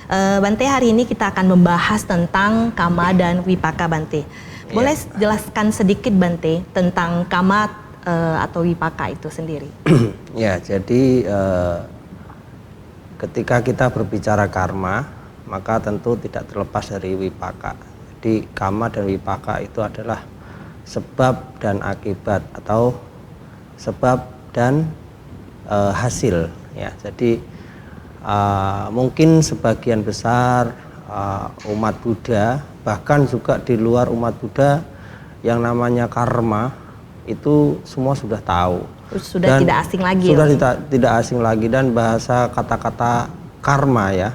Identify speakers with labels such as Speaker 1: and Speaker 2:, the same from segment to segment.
Speaker 1: Bante, hari ini kita akan membahas tentang kama dan wipaka, Bante. Boleh jelaskan sedikit, Bante, tentang kama atau wipaka itu sendiri?
Speaker 2: Ya, jadi ketika kita berbicara karma, maka tentu tidak terlepas dari wipaka. Jadi kama dan wipaka itu adalah sebab dan akibat atau sebab dan hasil. Ya, jadi mungkin sebagian besar umat Buddha, bahkan juga di luar umat Buddha, yang namanya karma itu semua sudah tahu.
Speaker 1: Sudah dan tidak asing lagi.
Speaker 2: Sudah tidak asing lagi, dan bahasa kata-kata karma ya,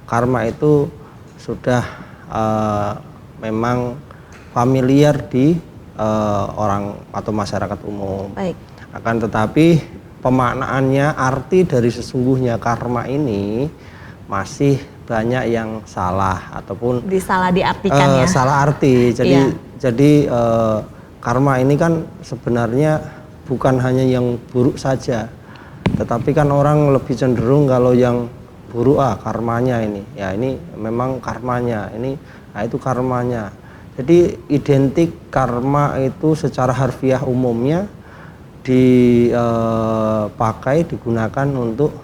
Speaker 2: karma itu sudah memang familiar di orang atau masyarakat umum.
Speaker 1: Baik.
Speaker 2: Akan tetapi pemaknaannya, arti dari sesungguhnya karma ini masih banyak yang salah ataupun
Speaker 1: disalah diartikan ya.
Speaker 2: Salah arti. Jadi karma ini kan sebenarnya bukan hanya yang buruk saja, tetapi kan orang lebih cenderung kalau yang buruk karmanya ini. Ya ini memang karmanya, ini itu karmanya. Jadi identik karma itu secara harfiah umumnya dipakai, digunakan untuk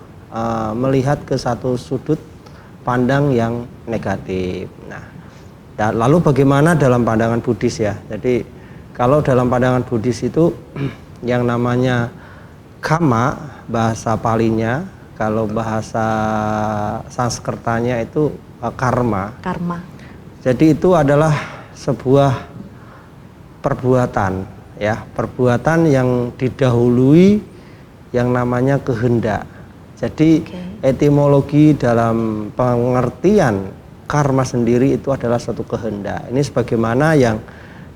Speaker 2: melihat ke satu sudut pandang yang negatif. Nah, lalu bagaimana dalam pandangan Buddhis ya? Jadi kalau dalam pandangan Buddhis itu yang namanya kama, bahasa Palinya, kalau bahasa Sanskertanya itu karma.
Speaker 1: Karma.
Speaker 2: Jadi itu adalah sebuah perbuatan ya, perbuatan yang didahului yang namanya kehendak. Jadi etimologi dalam pengertian karma sendiri itu adalah suatu kehendak. Ini sebagaimana yang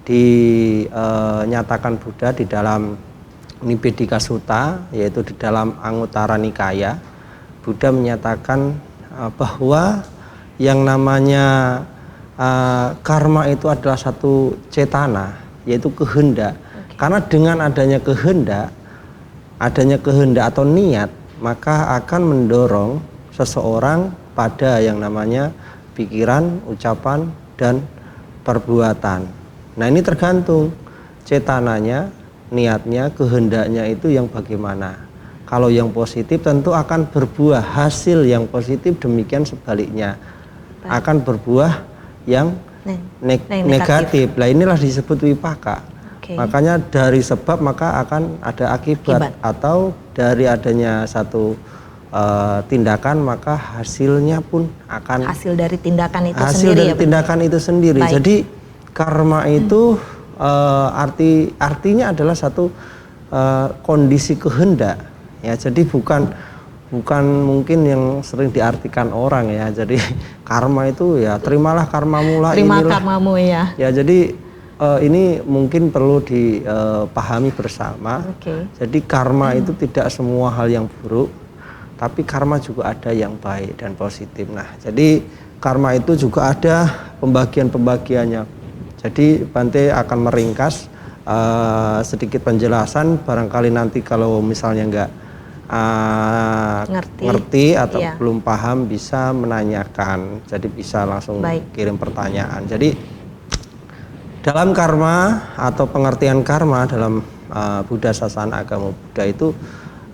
Speaker 2: dinyatakan Buddha di dalam Nibedika Sutta, yaitu di dalam Anguttara Nikaya. Buddha menyatakan bahwa yang namanya karma itu adalah satu cetana, yaitu kehendak. Karena dengan adanya kehendak atau niat, maka akan mendorong seseorang pada yang namanya pikiran, ucapan, dan perbuatan. Nah, ini tergantung cetananya, niatnya, kehendaknya itu yang bagaimana. Kalau yang positif tentu akan berbuah hasil yang positif, demikian sebaliknya akan berbuah yang negatif. Nah, inilah disebut wipaka. Makanya dari sebab maka akan ada akibat. Atau dari adanya satu tindakan maka hasilnya pun akan
Speaker 1: hasil dari tindakan itu
Speaker 2: hasil
Speaker 1: sendiri.
Speaker 2: Dari tindakan itu sendiri. Baik. Jadi karma itu artinya adalah satu kondisi kehendak. Ya, jadi bukan mungkin yang sering diartikan orang ya. Jadi karma itu ya terimalah karmamu lah,
Speaker 1: terima karmamu ya.
Speaker 2: Ya, jadi ini mungkin perlu dipahami bersama. Jadi karma itu tidak semua hal yang buruk, tapi karma juga ada yang baik dan positif. Nah, jadi karma itu juga ada pembagian-pembagiannya. Jadi Bante akan meringkas sedikit penjelasan, barangkali nanti kalau misalnya nggak ngerti atau belum paham bisa menanyakan, jadi bisa langsung kirim pertanyaan. Jadi dalam karma atau pengertian karma dalam Buddha Sasana agama Buddha itu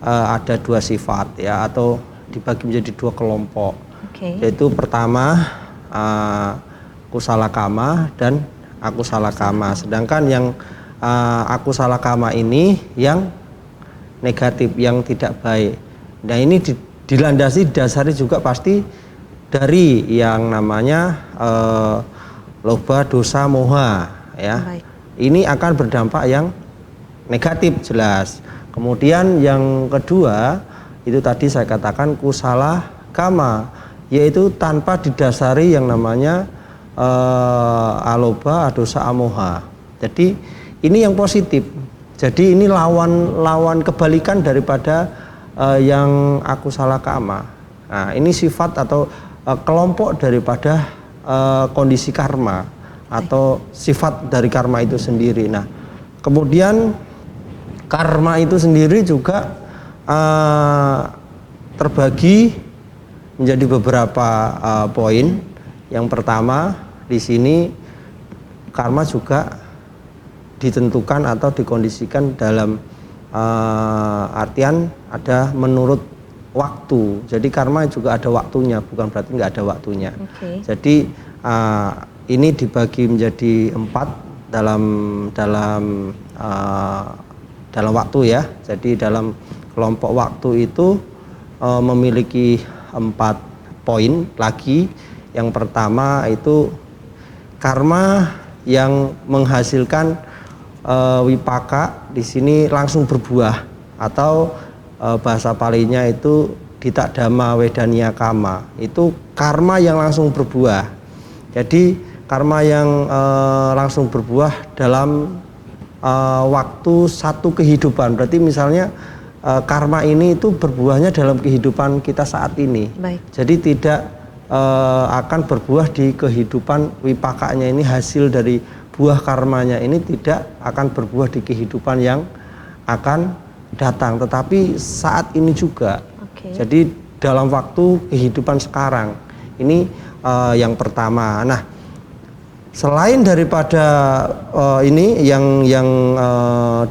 Speaker 2: ada dua sifat ya, atau dibagi menjadi dua kelompok. Yaitu pertama kusala kama dan akusala kama. Sedangkan yang akusala kama ini yang negatif, yang tidak baik. Nah, ini dilandasi, didasari juga pasti dari yang namanya loba, dosa, moha ya. Ini akan berdampak yang negatif jelas. Kemudian yang kedua itu tadi saya katakan kusala kama, yaitu tanpa didasari yang namanya aloba, dosa, amoha. Jadi ini yang positif. Jadi ini lawan kebalikan daripada yang akusala kama. Nah, ini sifat atau kelompok daripada kondisi karma atau sifat dari karma itu sendiri. Nah, kemudian karma itu sendiri juga terbagi menjadi beberapa poin. Yang pertama di sini karma juga ditentukan atau dikondisikan dalam artian ada menurut waktu. Jadi karma juga ada waktunya, bukan berarti nggak ada waktunya. Jadi ini dibagi menjadi 4 dalam waktu ya. Jadi dalam kelompok waktu itu memiliki 4 poin lagi. Yang pertama itu karma yang menghasilkan wipaka, di sini langsung berbuah, atau bahasa palinya itu ditadama wedania kama, itu karma yang langsung berbuah. Jadi karma yang langsung berbuah dalam waktu satu kehidupan. Berarti misalnya karma ini itu berbuahnya dalam kehidupan kita saat ini. Jadi tidak akan berbuah di kehidupan wipakanya ini, hasil dari buah karmanya ini tidak akan berbuah di kehidupan yang akan datang, tetapi saat ini juga. Jadi dalam waktu kehidupan sekarang ini yang pertama. Nah, selain daripada ini yang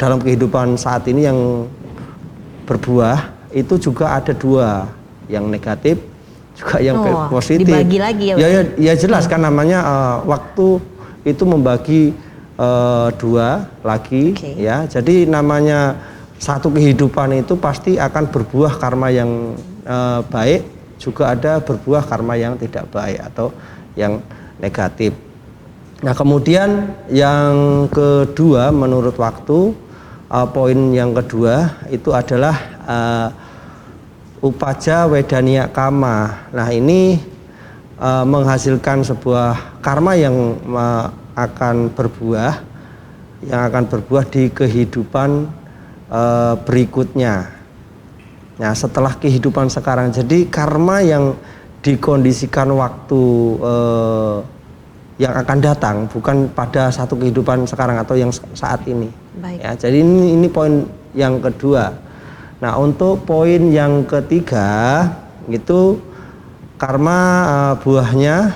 Speaker 2: dalam kehidupan saat ini yang berbuah, itu juga ada 2, yang negatif juga yang positif.
Speaker 1: Dibagi lagi ya?
Speaker 2: Ya jelas kan namanya waktu itu membagi 2 lagi ya. Jadi namanya satu kehidupan itu pasti akan berbuah karma yang baik, juga ada berbuah karma yang tidak baik atau yang negatif. Nah, kemudian yang kedua menurut waktu, poin yang kedua itu adalah upaja wedania kama. Nah, ini menghasilkan sebuah karma yang akan berbuah di kehidupan berikutnya. Nah, setelah kehidupan sekarang, jadi karma yang dikondisikan waktu yang akan datang, bukan pada satu kehidupan sekarang atau yang saat ini. Ya, jadi ini poin yang kedua. Nah, untuk poin yang ketiga itu karma buahnya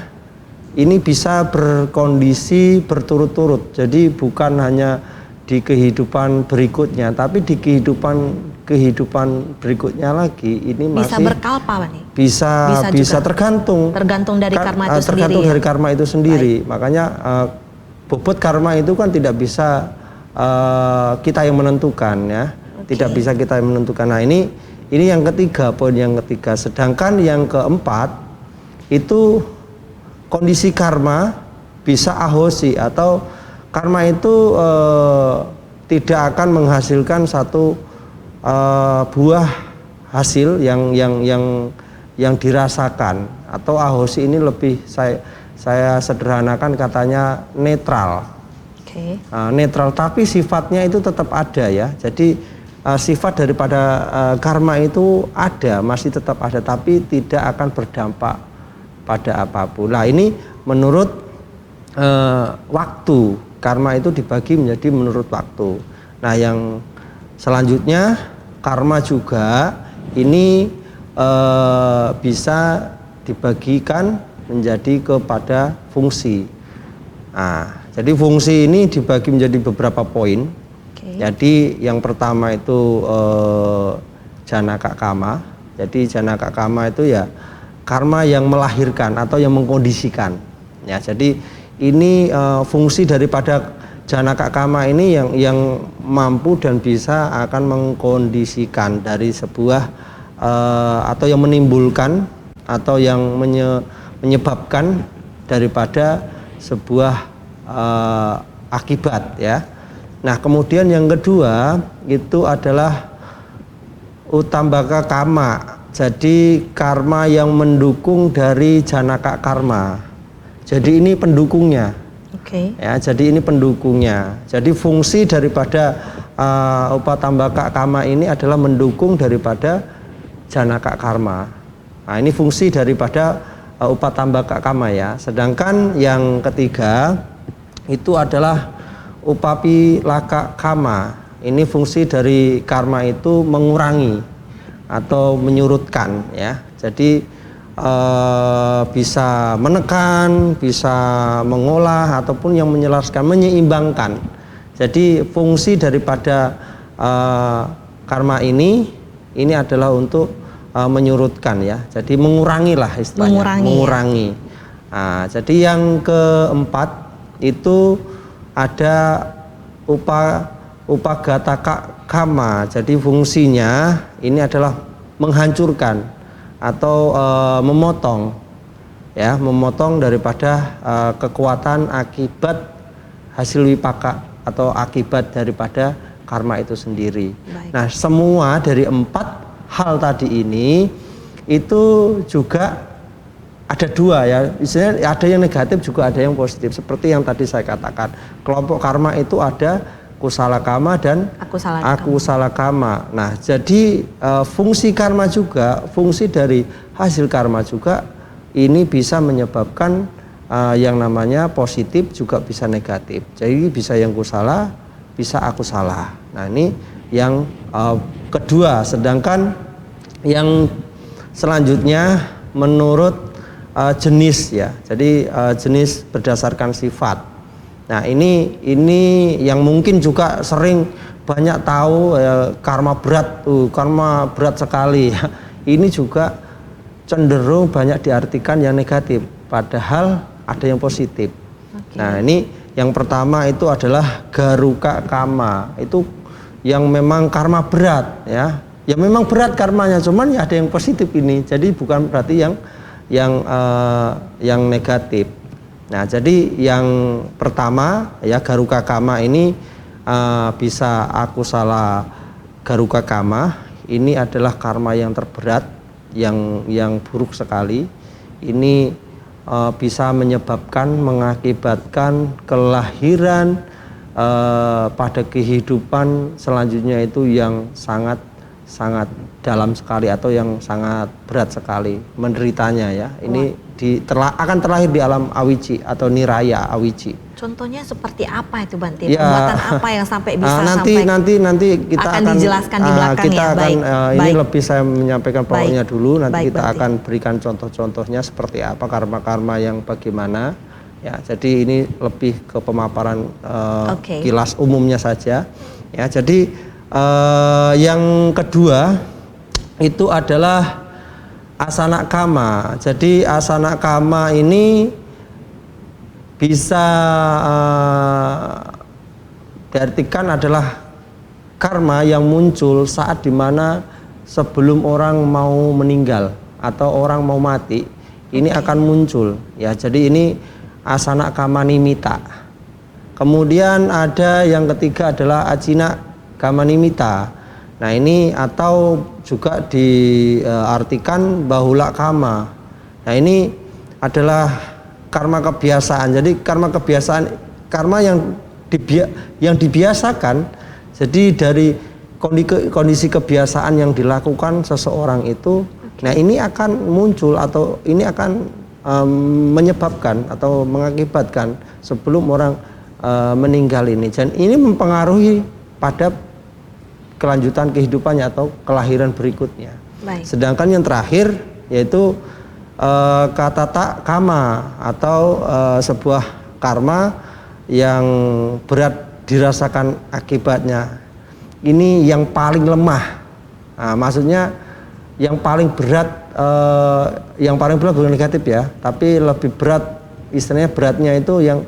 Speaker 2: ini bisa berkondisi berturut-turut. Jadi bukan hanya di kehidupan berikutnya, tapi di kehidupan berikutnya lagi ini masih
Speaker 1: bisa berkalpa, Pak nih.
Speaker 2: Bisa tergantung
Speaker 1: dari karma itu sendiri.
Speaker 2: Tergantung dari karma itu sendiri. Makanya bobot karma itu kan tidak bisa kita yang menentukan ya. Tidak bisa kita yang menentukan. Nah, ini yang ketiga, poin yang ketiga. Sedangkan yang keempat itu kondisi karma bisa ahosi, atau karma itu tidak akan menghasilkan satu buah hasil yang dirasakan, atau ahosi ini lebih saya sederhanakan katanya netral. Netral, tapi sifatnya itu tetap ada ya. Jadi sifat daripada karma itu ada, masih tetap ada, tapi tidak akan berdampak pada apapun. Nah, ini menurut waktu, karma itu dibagi menjadi menurut waktu. Nah, yang selanjutnya karma juga ini bisa dibagikan menjadi kepada fungsi. Nah, jadi fungsi ini dibagi menjadi beberapa poin. Jadi yang pertama itu janaka kama. Jadi janaka kama itu ya karma yang melahirkan atau yang mengkondisikan. Ya, jadi ini fungsi daripada janaka kama ini yang mampu dan bisa akan mengkondisikan dari sebuah atau yang menimbulkan atau yang menyebabkan daripada sebuah akibat ya. Nah, kemudian yang kedua itu adalah utambaka kama. Jadi karma yang mendukung dari janaka karma. Jadi ini pendukungnya. Ya, jadi ini pendukungnya. Jadi fungsi daripada upatambaka kama ini adalah mendukung daripada janaka karma. Nah, ini fungsi daripada upatambaka kama ya. Sedangkan yang ketiga itu adalah upapi laka kama. Ini fungsi dari karma itu mengurangi atau menyurutkan ya. Jadi bisa menekan, bisa mengolah ataupun yang menyelaraskan, menyeimbangkan. Jadi fungsi daripada karma ini adalah untuk menyurutkan ya. Jadi mengurangi lah istilahnya, mengurangi. Nah, jadi yang keempat itu ada upagata kama. Jadi fungsinya ini adalah menghancurkan atau memotong ya, memotong daripada kekuatan akibat hasil wipaka atau akibat daripada karma itu sendiri. Baik. Nah, semua dari 4 hal tadi ini itu juga ada 2 ya, istilahnya ada yang negatif juga ada yang positif. Seperti yang tadi saya katakan, kelompok karma itu ada kusala kama dan akusala kama. Nah, jadi fungsi karma juga, fungsi dari hasil karma juga ini bisa menyebabkan yang namanya positif juga bisa negatif. Jadi bisa yang kusala, bisa akusala. Nah, ini yang kedua. Sedangkan yang selanjutnya menurut jenis ya. Jadi jenis berdasarkan sifat. Nah, ini yang mungkin juga sering banyak tahu karma berat sekali. Ini juga cenderung banyak diartikan yang negatif, padahal ada yang positif. Okay. Nah, ini yang pertama itu adalah garuka kama. Itu yang memang karma berat ya. Ya memang berat karmanya, cuman ya ada yang positif ini. Jadi bukan berarti yang negatif. Nah, jadi yang pertama ya garuka kama ini bisa akusala garuka kama. Ini adalah karma yang terberat, yang buruk sekali. Ini bisa menyebabkan, mengakibatkan kelahiran pada kehidupan selanjutnya itu yang sangat dalam sekali atau yang sangat berat sekali menderitanya ya. Ini akan terlahir di alam awiji atau niraya awiji.
Speaker 1: Contohnya seperti apa itu Bante? Ya, perbuatan apa yang sampai bisa
Speaker 2: nanti kita akan
Speaker 1: dijelaskan di belakang
Speaker 2: kita
Speaker 1: ya.
Speaker 2: Akan,
Speaker 1: baik.
Speaker 2: Ini lebih saya menyampaikan pokoknya dulu. Nanti
Speaker 1: baik,
Speaker 2: kita
Speaker 1: Bante
Speaker 2: akan berikan contoh-contohnya seperti apa karma-karma yang bagaimana. Ya, jadi ini lebih ke pemaparan kilas umumnya saja. Ya, jadi yang kedua itu adalah asana kama. Jadi asana kama ini bisa diartikan adalah karma yang muncul saat dimana sebelum orang mau meninggal atau orang mau mati, ini akan muncul. Ya, jadi ini asana kama nimita. Kemudian ada yang ketiga adalah acina kama nimita. Nah, ini atau juga diartikan bahula kama. Nah, ini adalah karma kebiasaan. Jadi karma kebiasaan, karma yang dibiasakan. Jadi dari kondisi kebiasaan yang dilakukan seseorang itu, nah ini akan muncul atau ini akan menyebabkan atau mengakibatkan sebelum orang meninggal ini. Dan ini mempengaruhi pada kelanjutan kehidupannya atau kelahiran berikutnya.
Speaker 1: Baik.
Speaker 2: Sedangkan yang terakhir yaitu katata kama atau sebuah karma yang berat dirasakan akibatnya. Ini yang paling lemah. Nah, maksudnya yang paling berat bukan negatif ya, tapi lebih berat, istilahnya beratnya itu yang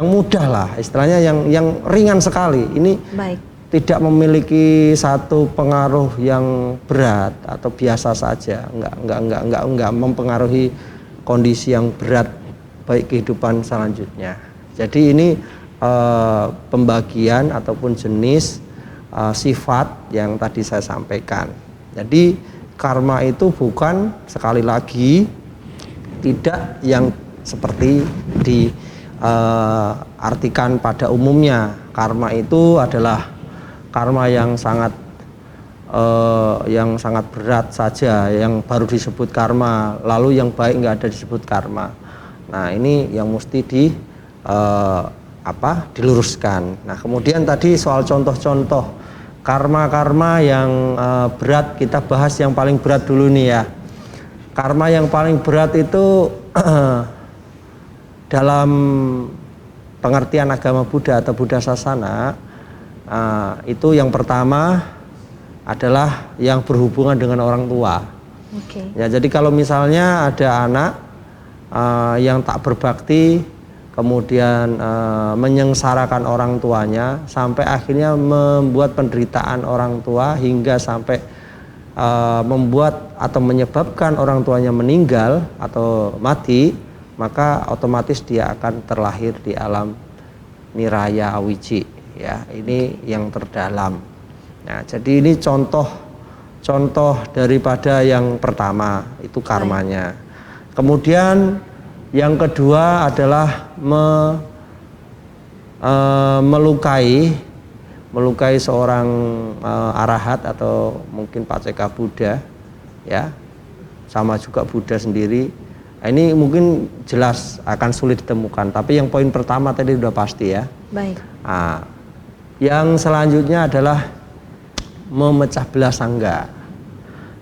Speaker 2: mudah lah, istilahnya yang ringan sekali. Ini
Speaker 1: baik,
Speaker 2: tidak memiliki satu pengaruh yang berat atau biasa saja, enggak mempengaruhi kondisi yang berat baik kehidupan selanjutnya. Jadi ini pembagian ataupun jenis sifat yang tadi saya sampaikan. Jadi karma itu bukan, sekali lagi, tidak yang seperti diartikan pada umumnya. Karma itu adalah karma yang sangat berat saja, yang baru disebut karma, lalu yang baik nggak ada disebut karma. Nah, ini yang mesti diluruskan. Nah, kemudian tadi soal contoh-contoh karma-karma yang berat, kita bahas yang paling berat dulu nih ya. karma yang paling berat itu dalam pengertian agama Buddha atau Buddha Sasana, itu yang pertama adalah yang berhubungan dengan orang tua. Ya, jadi kalau misalnya ada anak yang tak berbakti, kemudian menyengsarakan orang tuanya sampai akhirnya membuat penderitaan orang tua hingga sampai membuat atau menyebabkan orang tuanya meninggal atau mati, maka otomatis dia akan terlahir di alam niraya awiji, ya, ini yang terdalam. Nah, jadi ini contoh daripada yang pertama, itu karmanya. Kemudian yang kedua adalah melukai seorang arahat atau mungkin paceka Buddha, ya, sama juga Buddha sendiri. Ini mungkin jelas akan sulit ditemukan, tapi yang poin pertama tadi sudah pasti, ya.
Speaker 1: Baik.
Speaker 2: Yang selanjutnya adalah memecah belah sangga.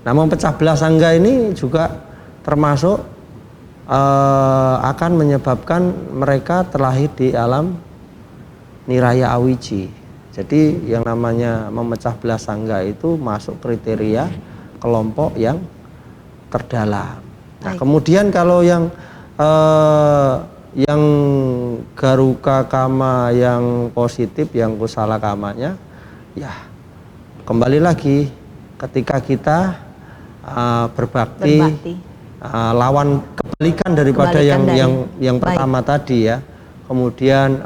Speaker 2: Nah, memecah belah sangga ini juga termasuk akan menyebabkan mereka terlahir di alam niraya awiji. Jadi yang namanya memecah belah sangga itu masuk kriteria kelompok yang terdalam. Nah, kemudian kalau yang garuka kama yang positif, yang kusala kamanya, ya kembali lagi ketika kita berbakti. Lawan kebalikan daripada yang pertama tadi, ya. Kemudian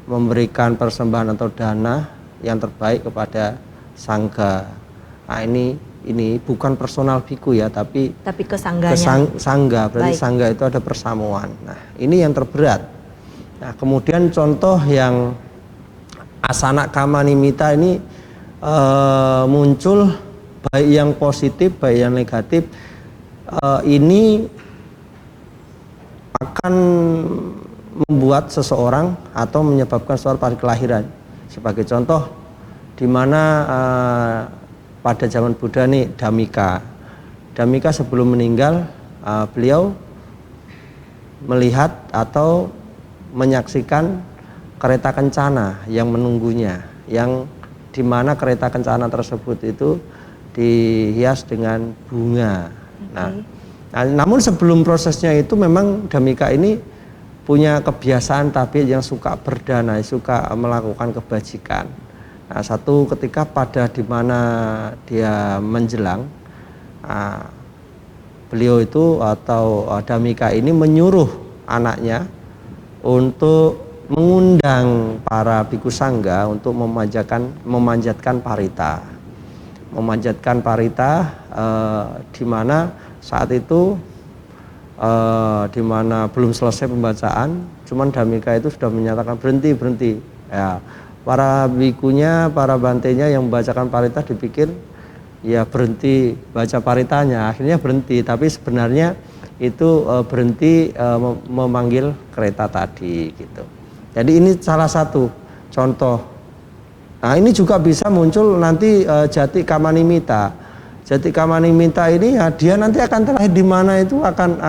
Speaker 2: memberikan persembahan atau dana yang terbaik kepada sangga. Nah, ini bukan personal biku, ya, tapi
Speaker 1: ke sangganya.
Speaker 2: Sangga, berarti sangga itu ada persamuan. Nah, ini yang terberat. Nah, kemudian contoh yang asana kama nimita ini muncul baik yang positif, baik yang negatif, ini akan membuat seseorang atau menyebabkan seseorang pada kelahiran. Sebagai contoh, di mana pada zaman Buddha nih, Dhammika sebelum meninggal, beliau melihat atau menyaksikan kereta kencana yang menunggunya, yang dimana kereta kencana tersebut itu dihias dengan bunga. Nah, namun sebelum prosesnya itu memang Dhammika ini punya kebiasaan tabiat yang suka berdana, suka melakukan kebajikan. Nah, satu ketika pada dimana dia menjelang, beliau itu atau Dhammika ini menyuruh anaknya untuk mengundang para bhikkhu sangga untuk memanjatkan parita. Memanjatkan parita, di mana saat itu di mana belum selesai pembacaan, cuman Dhammika itu sudah menyatakan berhenti. Ya, para bikunya, para bantenya yang membacakan parita dipikir ya berhenti baca paritanya, akhirnya berhenti, tapi sebenarnya itu berhenti memanggil kereta tadi, gitu. Jadi ini salah satu contoh. Nah, ini juga bisa muncul nanti jati kamanimita. Jati kamanimita ini, ya, dia nanti akan terlahir di mana itu akan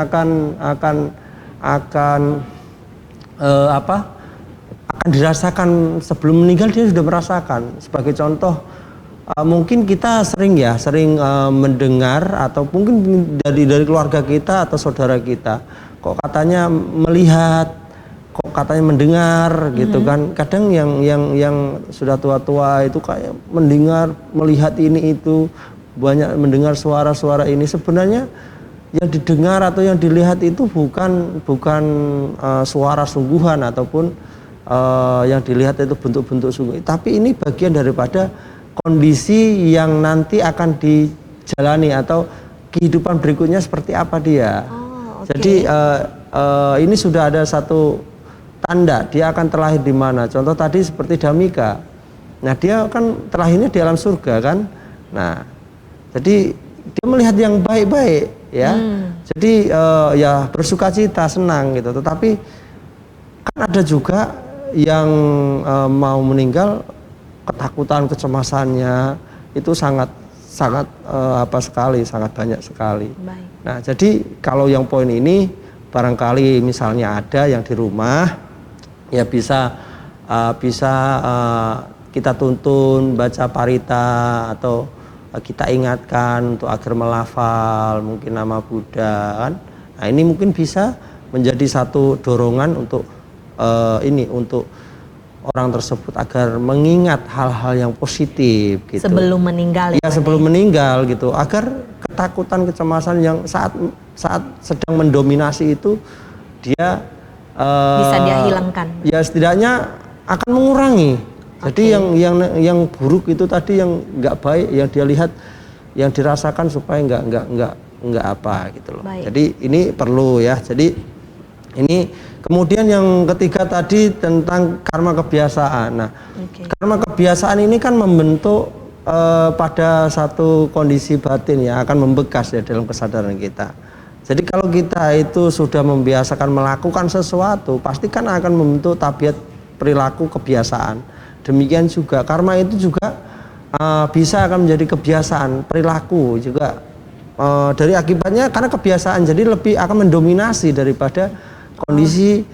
Speaker 2: dirasakan sebelum meninggal, dia sudah merasakan. Sebagai contoh, mungkin kita sering mendengar atau mungkin dari keluarga kita atau saudara kita, kok katanya melihat, kok katanya mendengar, gitu kan. Kadang yang sudah tua-tua itu kayak mendengar, melihat ini itu, banyak mendengar suara-suara ini. Sebenarnya yang didengar atau yang dilihat itu bukan suara sungguhan ataupun yang dilihat itu bentuk-bentuk sungguh, tapi ini bagian daripada kondisi yang nanti akan dijalani atau kehidupan berikutnya seperti apa dia. Jadi ini sudah ada satu tanda dia akan terlahir di mana. Contoh tadi seperti Dhammika. Nah, dia kan terlahirnya di alam surga kan. Nah, jadi dia melihat yang baik-baik, ya. Jadi ya bersukacita, senang, gitu. Tetapi kan ada juga yang mau meninggal, ketakutan, kecemasannya itu sangat sangat sangat banyak sekali.
Speaker 1: Baik.
Speaker 2: Nah, jadi kalau yang poin ini barangkali misalnya ada yang di rumah, ya bisa kita tuntun baca parita atau kita ingatkan untuk agar melafal mungkin nama Buddha kan. Nah, ini mungkin bisa menjadi satu dorongan untuk untuk orang tersebut agar mengingat hal-hal yang positif gitu.
Speaker 1: Sebelum meninggal
Speaker 2: ya. Sebelum meninggal gitu, agar ketakutan, kecemasan yang saat sedang mendominasi itu dia
Speaker 1: bisa dia hilangkan.
Speaker 2: Ya setidaknya akan mengurangi. Jadi yang buruk itu tadi yang nggak baik yang dia lihat, yang dirasakan supaya nggak apa gitu loh.
Speaker 1: Baik.
Speaker 2: Jadi ini perlu ya. Jadi ini kemudian yang ketiga tadi tentang karma kebiasaan. Nah, karma kebiasaan ini kan membentuk pada satu kondisi batin ya, akan membekas ya dalam kesadaran kita. Jadi kalau kita itu sudah membiasakan melakukan sesuatu, pasti kan akan membentuk tabiat perilaku kebiasaan. Demikian juga karma itu juga bisa akan menjadi kebiasaan perilaku juga dari akibatnya karena kebiasaan, jadi lebih akan mendominasi daripada kondisi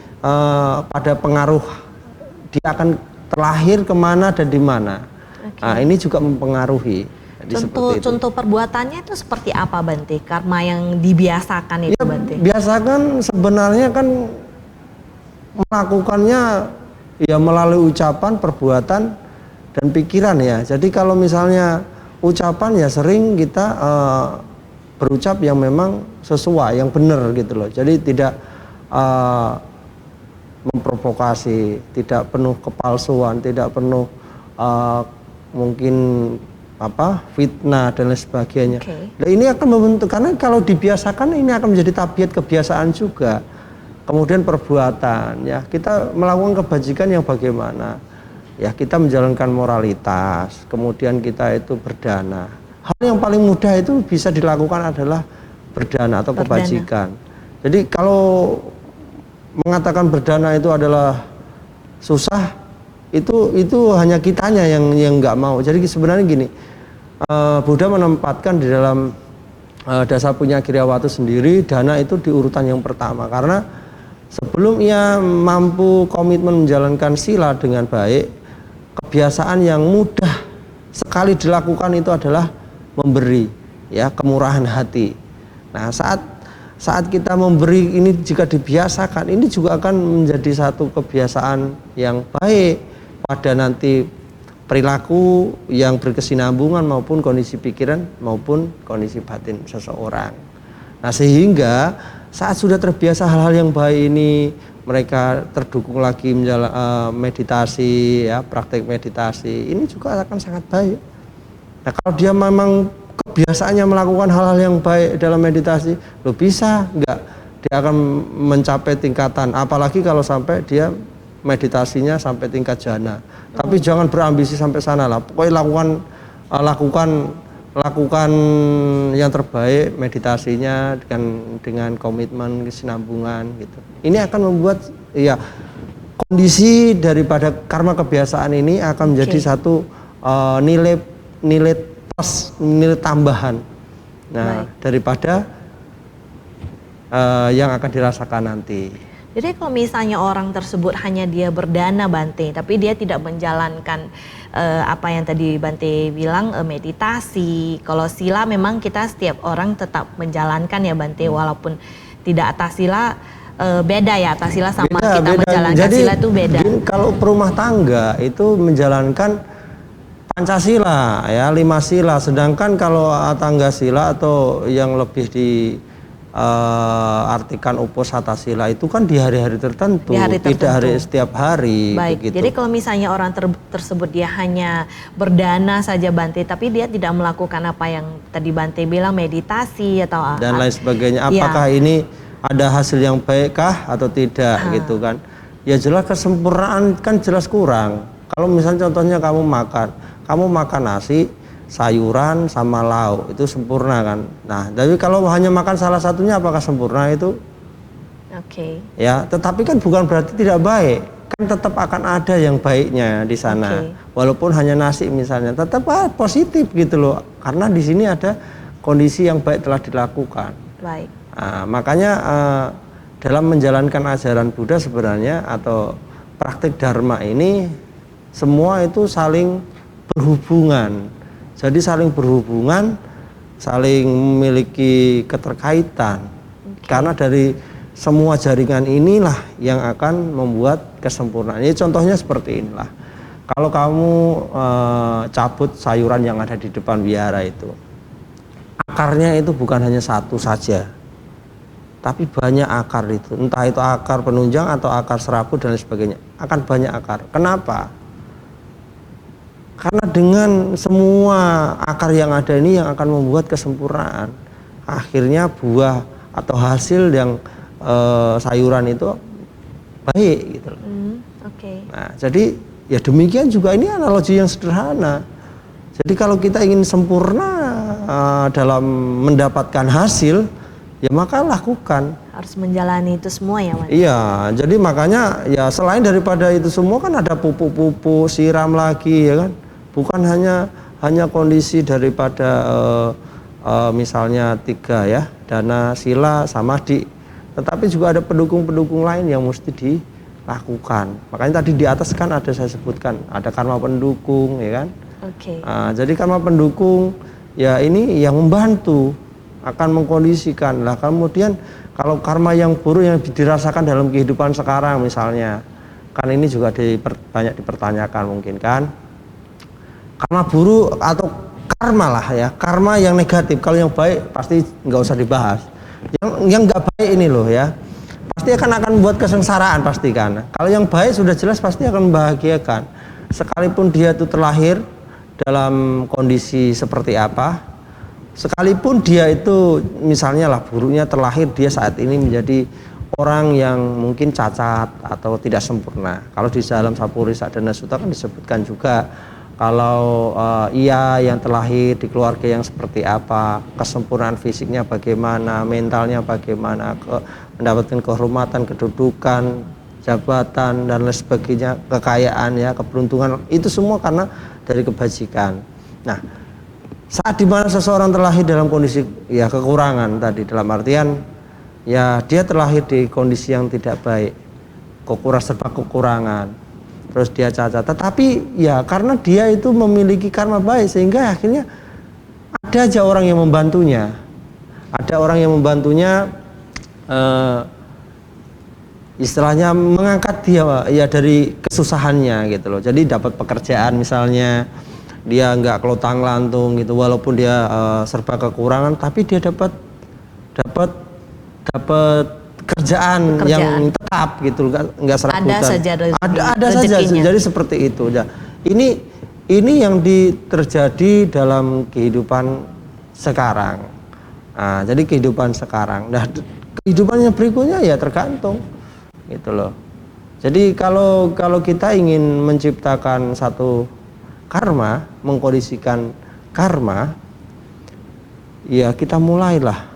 Speaker 2: pada pengaruh dia akan terlahir kemana dan di mana. Nah, ini juga mempengaruhi.
Speaker 1: Contoh perbuatannya itu seperti apa Bante? Karma yang dibiasakan itu Bante?
Speaker 2: Biasakan sebenarnya kan melakukannya ya melalui ucapan, perbuatan, dan pikiran ya. Jadi kalau misalnya ucapan ya sering kita berucap yang memang sesuai, yang benar gitu loh. Jadi tidak memprovokasi, tidak penuh kepalsuan, tidak penuh mungkin fitnah dan lain sebagainya. Nah, ini akan membentuk, karena kalau dibiasakan ini akan menjadi tabiat kebiasaan juga. Kemudian perbuatan ya, kita melakukan kebajikan yang bagaimana ya, kita menjalankan moralitas, kemudian kita itu berdana. Hal yang paling mudah itu bisa dilakukan adalah berdana atau kebajikan. Jadi kalau mengatakan berdana itu adalah susah, itu hanya kitanya yang nggak mau. Jadi sebenarnya gini, Buddha menempatkan di dalam dasar punya Giryawatu sendiri, dana itu di urutan yang pertama, karena sebelum ia mampu komitmen menjalankan sila dengan baik, kebiasaan yang mudah sekali dilakukan itu adalah memberi, ya, kemurahan hati. Nah, saat kita memberi ini jika dibiasakan, ini juga akan menjadi satu kebiasaan yang baik pada nanti perilaku yang berkesinambungan maupun kondisi pikiran maupun kondisi batin seseorang. Nah, sehingga saat sudah terbiasa hal-hal yang baik ini, mereka terdukung lagi meditasi ya, praktek meditasi, ini juga akan sangat baik. Nah, kalau dia memang kebiasaannya melakukan hal-hal yang baik dalam meditasi, lo bisa nggak dia akan mencapai tingkatan, apalagi kalau sampai dia meditasinya sampai tingkat jana. Tapi jangan berambisi sampai sana lah, pokoknya lakukan yang terbaik meditasinya dengan komitmen, kesinambungan gitu. Ini akan membuat ya kondisi daripada karma kebiasaan ini akan menjadi satu nilai tambahan. Nah, daripada yang akan dirasakan nanti.
Speaker 1: Jadi kalau misalnya orang tersebut hanya dia berdana Bante, tapi dia tidak menjalankan apa yang tadi Bante bilang, meditasi. Kalau sila memang kita setiap orang tetap menjalankan ya Bante, walaupun tidak atas sila, beda ya, atas sila sama kita menjalankan. Jadi, sila itu beda.
Speaker 2: Kalau perumah tangga itu menjalankan Pancasila ya, 5 sila, sedangkan kalau tangga sila atau yang lebih artikan uposatha sila itu kan di hari-hari tertentu, tidak hari setiap hari.
Speaker 1: Baik,
Speaker 2: begitu.
Speaker 1: Jadi kalau misalnya orang tersebut dia hanya berdana saja Bante, tapi dia tidak melakukan apa yang tadi Bante bilang, meditasi atau
Speaker 2: dan lain sebagainya, apakah ini ada hasil yang baik kah atau tidak gitu kan? Ya jelas kesempurnaan kan jelas kurang. Kalau misalnya contohnya kamu makan nasi, sayuran sama lauk, itu sempurna kan. Nah, tapi kalau hanya makan salah satunya apakah sempurna itu?
Speaker 1: Oke.
Speaker 2: Ya, tetapi kan bukan berarti tidak baik. tetap akan ada yang baiknya di sana. Walaupun hanya nasi misalnya, tetap positif gitu loh. Karena di sini ada kondisi yang baik telah dilakukan.
Speaker 1: Baik.
Speaker 2: Makanya dalam menjalankan ajaran Buddha sebenarnya atau praktik dharma ini semua itu saling berhubungan. Jadi saling berhubungan, saling memiliki keterkaitan. Karena dari semua jaringan inilah yang akan membuat kesempurnaan. Ini contohnya seperti inilah. Kalau kamu cabut sayuran yang ada di depan wihara itu, akarnya itu bukan hanya satu saja, tapi banyak akar itu. Entah itu akar penunjang atau akar serabut dan lain sebagainya. Akan banyak akar. Kenapa? Karena dengan semua akar yang ada ini yang akan membuat kesempurnaan. Akhirnya buah atau hasil yang sayuran itu baik gitu loh. Nah, jadi ya demikian juga ini analogi yang sederhana. Jadi kalau kita ingin sempurna dalam mendapatkan hasil, ya maka lakukan.
Speaker 1: Harus menjalani itu semua ya, Mas?
Speaker 2: Iya, jadi makanya ya selain daripada itu semua kan ada pupuk-pupuk, siram lagi ya kan. Bukan hanya kondisi daripada misalnya 3 ya, dana, sila, samadhi. Tetapi juga ada pendukung-pendukung lain yang mesti dilakukan. Makanya tadi di atas kan ada saya sebutkan, ada karma pendukung ya kan. Jadi karma pendukung ya ini yang membantu akan mengkondisikan lah. Kemudian kalau karma yang buruk yang dirasakan dalam kehidupan sekarang misalnya, kan ini juga banyak dipertanyakan mungkin kan. Karma buruk atau karma lah ya, karma yang negatif. Kalau yang baik pasti nggak usah dibahas. Yang nggak baik ini loh ya, pasti akan membuat kesengsaraan pasti kan. Kalau yang baik sudah jelas pasti akan membahagiakan. Sekalipun dia itu terlahir dalam kondisi seperti apa, sekalipun dia itu misalnya lah buruknya terlahir dia saat ini menjadi orang yang mungkin cacat atau tidak sempurna. Kalau di dalam Sappurisa-dana Sutta kan disebutkan juga kalau ia yang terlahir di keluarga yang seperti apa, kesempurnaan fisiknya bagaimana, mentalnya bagaimana, mendapatkan kehormatan, kedudukan, jabatan dan lain sebagainya, kekayaan ya, keberuntungan, itu semua karena dari kebajikan. Nah, saat dimana seseorang terlahir dalam kondisi ya kekurangan tadi, dalam artian ya dia terlahir di kondisi yang tidak baik, serba kekurangan, terus dia cacat, tetapi ya karena dia itu memiliki karma baik sehingga akhirnya ada aja orang yang membantunya, istilahnya mengangkat dia ya dari kesusahannya gitu loh. Jadi dapat pekerjaan misalnya, dia nggak kelotang lantung gitu, walaupun dia serba kekurangan, tapi dia dapat kerjaan yang tetap gitu, nggak serabutan. Ada saja. Jadi seperti itu. Ya. Ini yang terjadi dalam kehidupan sekarang. Nah, jadi kehidupan sekarang. Nah, kehidupan yang berikutnya ya tergantung, gitu loh. Jadi kalau kita ingin menciptakan satu karma, mengkondisikan karma, ya kita mulailah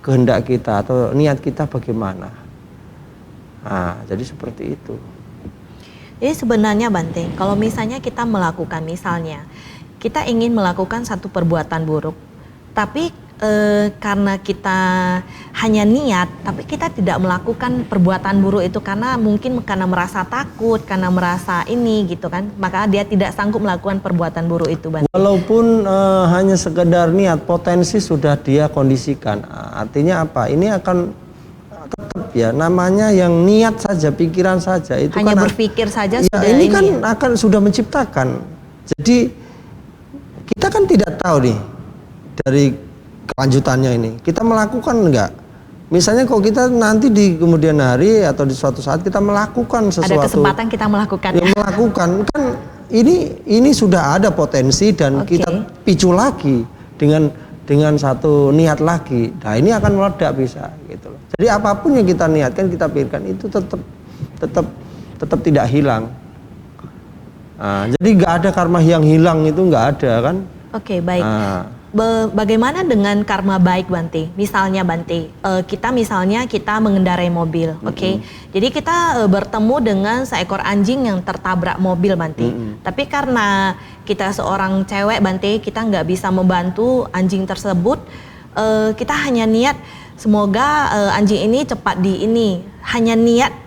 Speaker 2: kehendak kita atau niat kita bagaimana. Nah, jadi seperti itu.
Speaker 1: Jadi sebenarnya Bante, kalau misalnya kita ingin melakukan satu perbuatan buruk, tapi karena kita hanya niat, tapi kita tidak melakukan perbuatan buruk itu karena merasa takut, karena merasa ini gitu kan, maka dia tidak sanggup melakukan perbuatan buruk itu, Bante.
Speaker 2: Walaupun hanya sekedar niat, potensi sudah dia kondisikan. Artinya apa? Ini akan tetap ya, namanya yang niat saja, pikiran saja itu
Speaker 1: hanya
Speaker 2: kan
Speaker 1: berpikir saja
Speaker 2: ya,
Speaker 1: sudah
Speaker 2: ini kan akan sudah menciptakan. Jadi kita kan tidak tahu nih dari kelanjutannya ini. Kita melakukan enggak? Misalnya kalau kita nanti di kemudian hari atau di suatu saat kita melakukan sesuatu,
Speaker 1: ada kesempatan kita melakukan.
Speaker 2: Ya, melakukan kan ini sudah ada potensi dan kita picu lagi dengan satu niat lagi. Nah, ini akan meledak bisa gitu loh. Jadi apapun yang kita niatkan, kita pikirkan itu tetap tidak hilang. Nah, jadi nggak ada karma yang hilang, itu nggak ada kan?
Speaker 1: Baik. bagaimana dengan karma baik Bante? Misalnya Bante, kita mengendarai mobil, oke? Jadi kita bertemu dengan seekor anjing yang tertabrak mobil Bante. Tapi karena kita seorang cewek Bante, kita nggak bisa membantu anjing tersebut. Kita hanya niat semoga anjing ini cepat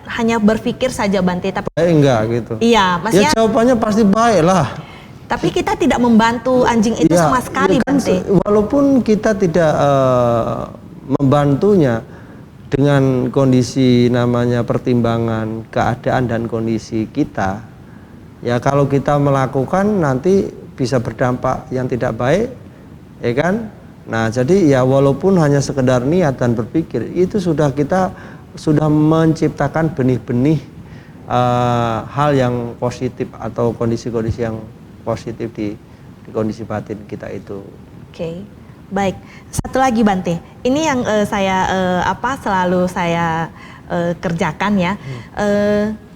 Speaker 1: hanya berpikir saja Bante. Tapi
Speaker 2: enggak gitu.
Speaker 1: Iya, maksudnya.
Speaker 2: Ya jawabannya pasti baik lah.
Speaker 1: Tapi kita tidak membantu anjing itu sama sekali,
Speaker 2: kan,
Speaker 1: Bante.
Speaker 2: Walaupun kita tidak membantunya dengan kondisi namanya pertimbangan keadaan dan kondisi kita, ya kalau kita melakukan nanti bisa berdampak yang tidak baik, ya kan? Nah, jadi ya walaupun hanya sekedar niat dan berpikir, itu kita sudah menciptakan benih-benih hal yang positif atau kondisi-kondisi yang positif di kondisi batin kita itu.
Speaker 1: Oke, baik. Satu lagi Bante, ini yang selalu saya kerjakan ya.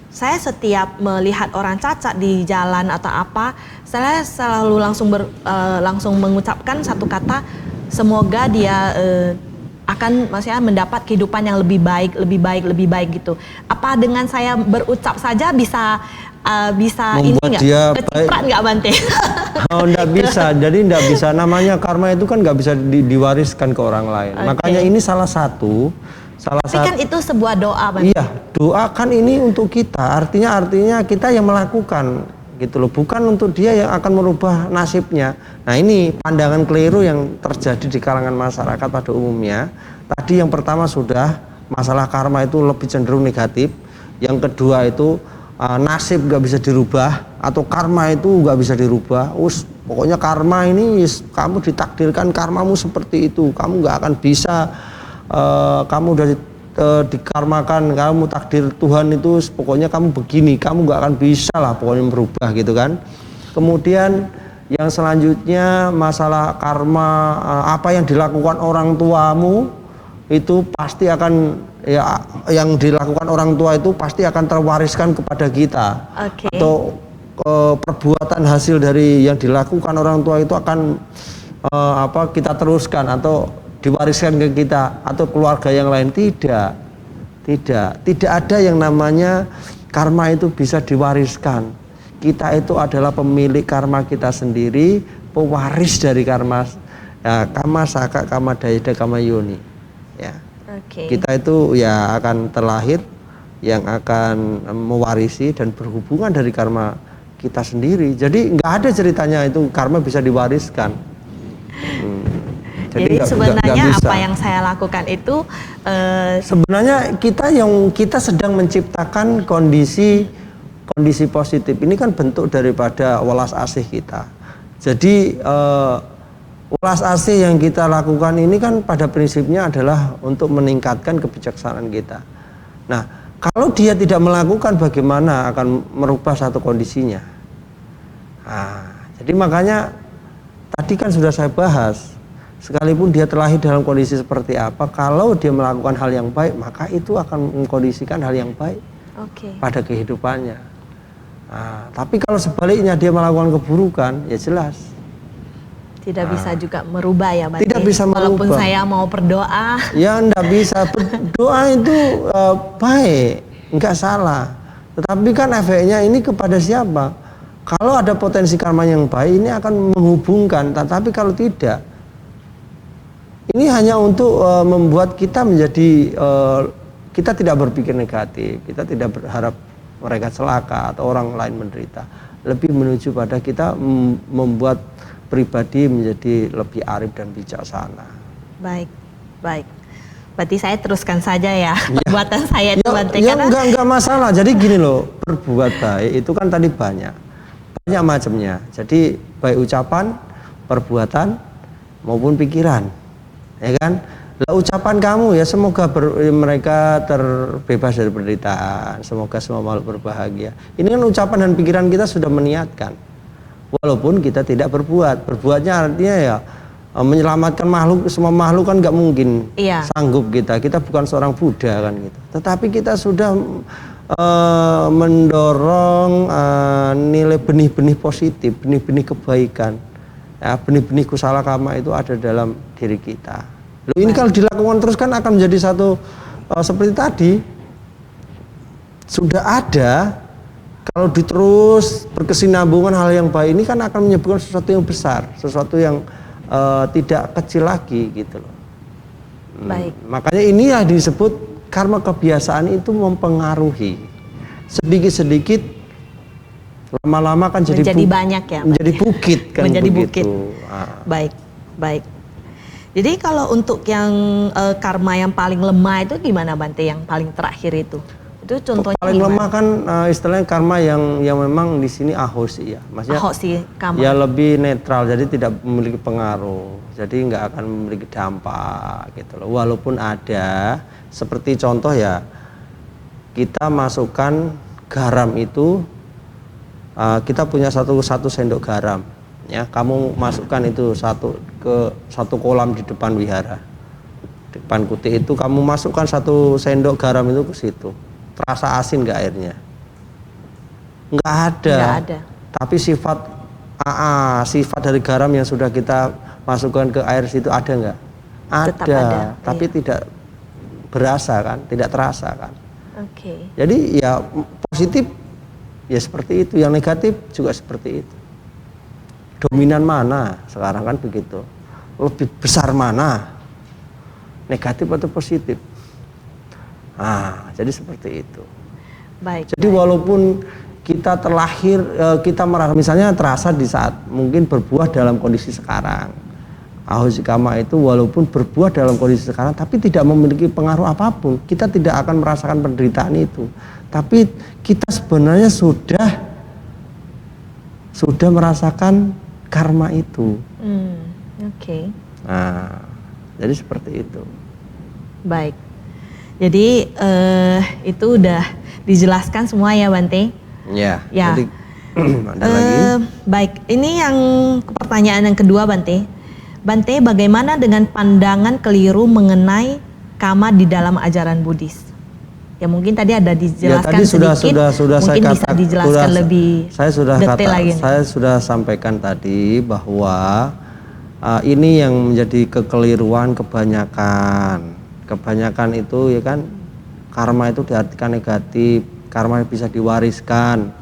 Speaker 1: Saya setiap melihat orang cacat di jalan atau apa, saya selalu langsung mengucapkan satu kata, semoga dia akan maksudnya mendapat kehidupan yang lebih baik gitu. Apa dengan saya berucap saja bisa ini nggak keciprat nggak Bante?
Speaker 2: Oh, nggak bisa. Jadi nggak bisa. Namanya karma itu kan nggak bisa diwariskan ke orang lain. Okay. Makanya ini salah satu. Tapi kan itu sebuah doa Bante. Iya, doa kan ini untuk kita. Artinya kita yang melakukan gitu loh. Bukan untuk dia yang akan merubah nasibnya. Nah ini pandangan keliru yang terjadi di kalangan masyarakat pada umumnya. Tadi yang pertama sudah masalah karma itu lebih cenderung negatif. Yang kedua itu nasib nggak bisa dirubah atau karma itu nggak bisa dirubah. Pokoknya karma ini kamu ditakdirkan karmamu seperti itu. Kamu nggak akan bisa. Kamu udah dikarmakan, kamu takdir Tuhan itu pokoknya kamu begini, kamu nggak akan bisa lah pokoknya merubah gitu kan. Kemudian yang selanjutnya masalah karma, apa yang dilakukan orang tuamu itu pasti akan yang dilakukan orang tua itu pasti akan terwariskan kepada kita. Okay. Atau perbuatan hasil dari yang dilakukan orang tua itu akan kita teruskan atau diwariskan ke kita atau keluarga yang lain. Tidak ada yang namanya karma itu bisa diwariskan. Kita itu adalah pemilik karma kita sendiri, pewaris dari karma. Kama saka, kama dayada, kama yoni. Ya. Okay. Kita itu ya akan terlahir yang akan mewarisi dan berhubungan dari karma kita sendiri. Jadi nggak ada ceritanya itu karma bisa diwariskan.
Speaker 1: Jadi sebenarnya apa yang saya lakukan itu
Speaker 2: sebenarnya kita sedang menciptakan kondisi positif. Ini kan bentuk daripada welas asih kita. Jadi welas asih yang kita lakukan ini kan pada prinsipnya adalah untuk meningkatkan kebijaksanaan kita. Nah, kalau dia tidak melakukan, bagaimana akan merubah satu kondisinya? Nah, jadi makanya tadi kan sudah saya bahas. Sekalipun dia terlahir dalam kondisi seperti apa, kalau dia melakukan hal yang baik, maka itu akan mengkondisikan hal yang baik pada kehidupannya. Nah, tapi kalau sebaliknya dia melakukan keburukan, ya jelas
Speaker 1: tidak bisa juga merubah ya Bante.
Speaker 2: Tidak bisa merubah.
Speaker 1: Walaupun saya mau berdoa.
Speaker 2: Ya enggak bisa. Berdoa itu baik, enggak salah. Tetapi kan efeknya ini kepada siapa? Kalau ada potensi karma yang baik, ini akan menghubungkan. Tetapi kalau tidak, ini hanya untuk membuat kita menjadi kita tidak berpikir negatif, kita tidak berharap mereka celaka atau orang lain menderita. Lebih menuju pada kita membuat pribadi menjadi lebih arif dan bijaksana. Baik.
Speaker 1: Berarti saya teruskan saja ya perbuatan saya itu Bante.
Speaker 2: Ya enggak masalah. Jadi gini loh, berbuat baik itu kan tadi banyak macamnya. Jadi baik ucapan, perbuatan maupun pikiran. Ya kan, lah ucapan kamu ya semoga mereka terbebas dari penderitaan, semoga semua makhluk berbahagia. Ini kan ucapan dan pikiran kita sudah meniatkan, walaupun kita tidak berbuatnya artinya ya menyelamatkan makhluk, semua makhluk kan nggak mungkin sanggup kita bukan seorang Buddha kan gitu. Tetapi kita sudah mendorong nilai benih-benih positif, benih-benih kebaikan Ya, benih-benih kusala karma itu ada dalam diri kita. Loh, ini kalau dilakukan terus kan akan menjadi satu seperti tadi sudah ada. Kalau diterus berkesinambungan hal yang baik ini kan akan menyebabkan sesuatu yang besar, sesuatu yang tidak kecil lagi gitu loh.
Speaker 1: Baik.
Speaker 2: Makanya ini ya disebut karma kebiasaan itu mempengaruhi sedikit-sedikit. Lama-lama kan jadi
Speaker 1: banyak ya,
Speaker 2: menjadi bukit kan,
Speaker 1: menjadi
Speaker 2: begitu.
Speaker 1: bukit. Baik. Jadi kalau untuk yang karma yang paling lemah itu gimana Bante, yang paling terakhir itu contohnya
Speaker 2: paling
Speaker 1: gimana?
Speaker 2: lemah kan istilahnya karma yang memang di sini ahosi ya, maksudnya
Speaker 1: ahosi karma.
Speaker 2: Ya lebih netral, jadi tidak memiliki pengaruh, jadi nggak akan memiliki dampak gitu loh. Walaupun ada seperti contoh ya, kita masukkan garam itu. Kita punya satu sendok garam, ya. Kamu masukkan itu ke satu kolam di depan wihara, di depan kuti itu kamu masukkan satu sendok garam itu ke situ. Terasa asin nggak airnya? Nggak ada. Tapi sifat dari garam yang sudah kita masukkan ke air situ ada nggak? Ada. Tapi tidak berasa kan, tidak terasa kan.
Speaker 1: Oke.
Speaker 2: Jadi ya positif. Ya seperti itu, yang negatif juga seperti itu. Dominan mana sekarang kan begitu. Lebih besar mana? Negatif atau positif? Jadi seperti itu.
Speaker 1: Baik.
Speaker 2: Jadi walaupun kita terlahir, kita merasa misalnya terasa di saat mungkin berbuah dalam kondisi sekarang. Ahosi karma itu walaupun berbuah dalam kondisi sekarang tapi tidak memiliki pengaruh apapun. Kita tidak akan merasakan penderitaan itu. Tapi kita sebenarnya sudah merasakan karma itu.
Speaker 1: Oke.
Speaker 2: Jadi seperti itu.
Speaker 1: Baik. Jadi itu udah dijelaskan semua ya Bante?
Speaker 2: Ya.
Speaker 1: Jadi,
Speaker 2: ada lagi.
Speaker 1: Baik. Ini yang pertanyaan yang kedua Bante. Bante, bagaimana dengan pandangan keliru mengenai karma di dalam ajaran Buddhis? Ya mungkin tadi ada dijelaskan
Speaker 2: tadi
Speaker 1: sedikit,
Speaker 2: sudah
Speaker 1: mungkin bisa dijelaskan lebih detail lagi.
Speaker 2: Saya sudah sampaikan tadi bahwa ini yang menjadi kekeliruan kebanyakan. Kebanyakan itu ya kan, karma itu diartikan negatif, karma bisa diwariskan.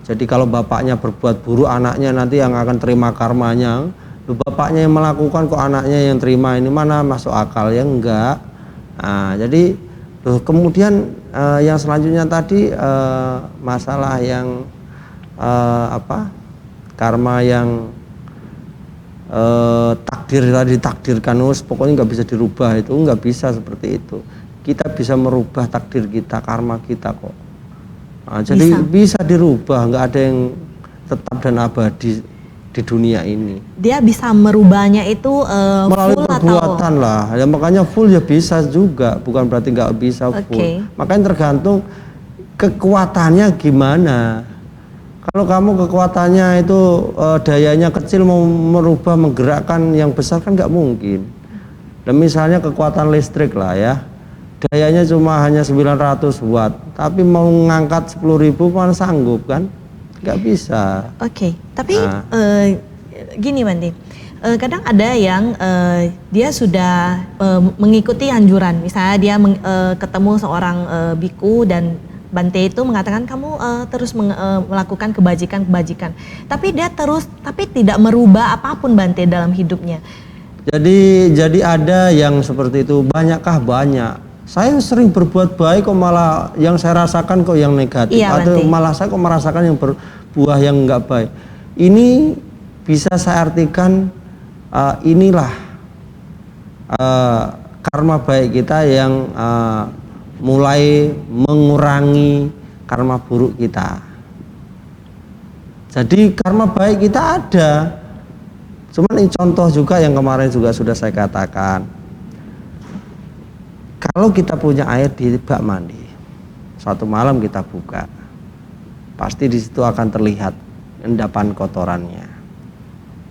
Speaker 2: Jadi kalau bapaknya berbuat buruk, anaknya nanti yang akan terima karmanya. Bapaknya yang melakukan kok anaknya yang terima, ini mana masuk akal ya? Enggak. Jadi kemudian yang selanjutnya tadi masalah yang karma yang ditakdirkan, pokoknya nggak bisa dirubah, itu nggak bisa seperti itu. Kita bisa merubah takdir kita, karma kita kok. Jadi bisa dirubah, nggak ada yang tetap dan abadi di dunia ini. Dia bisa merubahnya itu melalui full perbuatan atau? Lah ya, makanya full ya bisa juga, bukan berarti nggak bisa full. Makanya tergantung kekuatannya gimana. Kalau kamu kekuatannya itu dayanya kecil, mau merubah menggerakkan yang besar kan nggak mungkin. Dan misalnya kekuatan listrik lah ya, dayanya cuma hanya 900 watt, tapi mau ngangkat 10.000 mana sanggup kan? Nggak bisa. Tapi gini Bante, kadang ada yang dia sudah mengikuti anjuran, misalnya dia ketemu seorang biku dan Bante itu mengatakan kamu terus melakukan kebajikan, tapi dia tapi tidak merubah apapun Bante dalam hidupnya. Jadi ada yang seperti itu, banyakkah? Banyak. Saya sering berbuat baik kok malah yang saya rasakan kok yang negatif, atau malah saya kok merasakan yang berbuah yang enggak baik. Ini bisa saya artikan inilah karma baik kita yang mulai mengurangi karma buruk kita. Jadi karma baik kita ada. Cuman ini contoh juga yang kemarin juga sudah saya katakan. Kalau kita punya air di bak mandi, suatu malam kita buka, pasti di situ akan terlihat endapan kotorannya.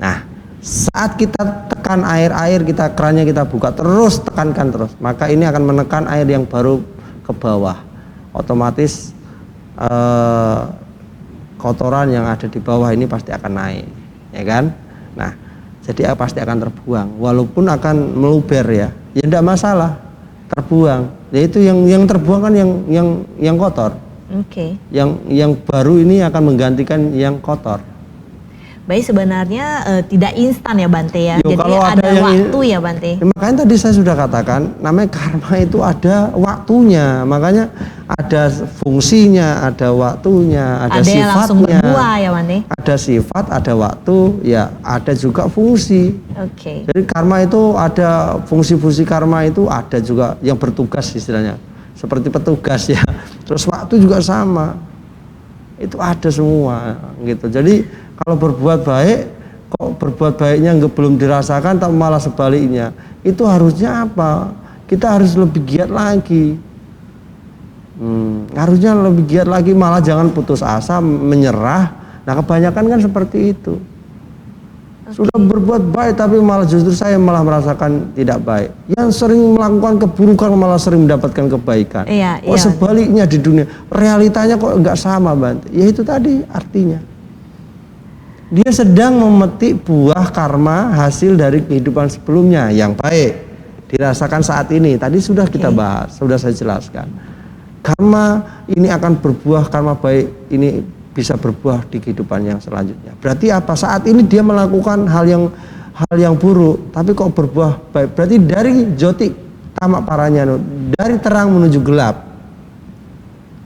Speaker 2: Nah, saat kita tekan air kita kerannya kita buka terus, tekankan terus, maka ini akan menekan air yang baru ke bawah. Otomatis kotoran yang ada di bawah ini pasti akan naik, ya kan? Nah, jadi pasti akan terbuang, walaupun akan meluber ya tidak masalah, terbuang. Yaitu yang terbuang kan yang kotor.
Speaker 1: Oke.
Speaker 2: Yang baru ini akan menggantikan yang kotor.
Speaker 1: Baik, sebenarnya tidak instan ya Bante ya.
Speaker 2: Yo,
Speaker 1: Jadi
Speaker 2: kalau
Speaker 1: ada
Speaker 2: yang
Speaker 1: waktu ya Bante.
Speaker 2: Makanya tadi saya sudah katakan, namanya karma itu ada waktunya. Makanya ada fungsinya, ada waktunya, ada
Speaker 1: yang langsung
Speaker 2: sifatnya.
Speaker 1: berbuah ya Bante.
Speaker 2: Ada sifat, ada waktu, ya ada juga fungsi.
Speaker 1: Oke.
Speaker 2: Jadi karma itu ada fungsi-fungsi, karma itu ada juga yang bertugas istilahnya. Seperti petugas ya. Terus waktu juga sama. Itu ada semua gitu. Jadi kalau berbuat baik, kok berbuat baiknya belum dirasakan, tapi malah sebaliknya. Itu harusnya apa? Kita harus lebih giat lagi. Harusnya lebih giat lagi, malah jangan putus asa, menyerah. Nah, kebanyakan kan seperti itu. Sudah berbuat baik tapi malah justru saya malah merasakan tidak baik. Yang sering melakukan keburukan malah sering mendapatkan kebaikan.
Speaker 1: Iya,
Speaker 2: kok sebaliknya di dunia, realitanya kok enggak sama, Bante. Ya itu tadi artinya. Dia sedang memetik buah karma hasil dari kehidupan sebelumnya yang baik. Dirasakan saat ini. Tadi sudah kita bahas, sudah saya jelaskan. Karma ini akan berbuah, karma baik ini bisa berbuah di kehidupan yang selanjutnya. Berarti apa? Saat ini dia melakukan hal yang buruk, tapi kok berbuah baik. Berarti dari joti tamak paranyano, dari terang menuju gelap.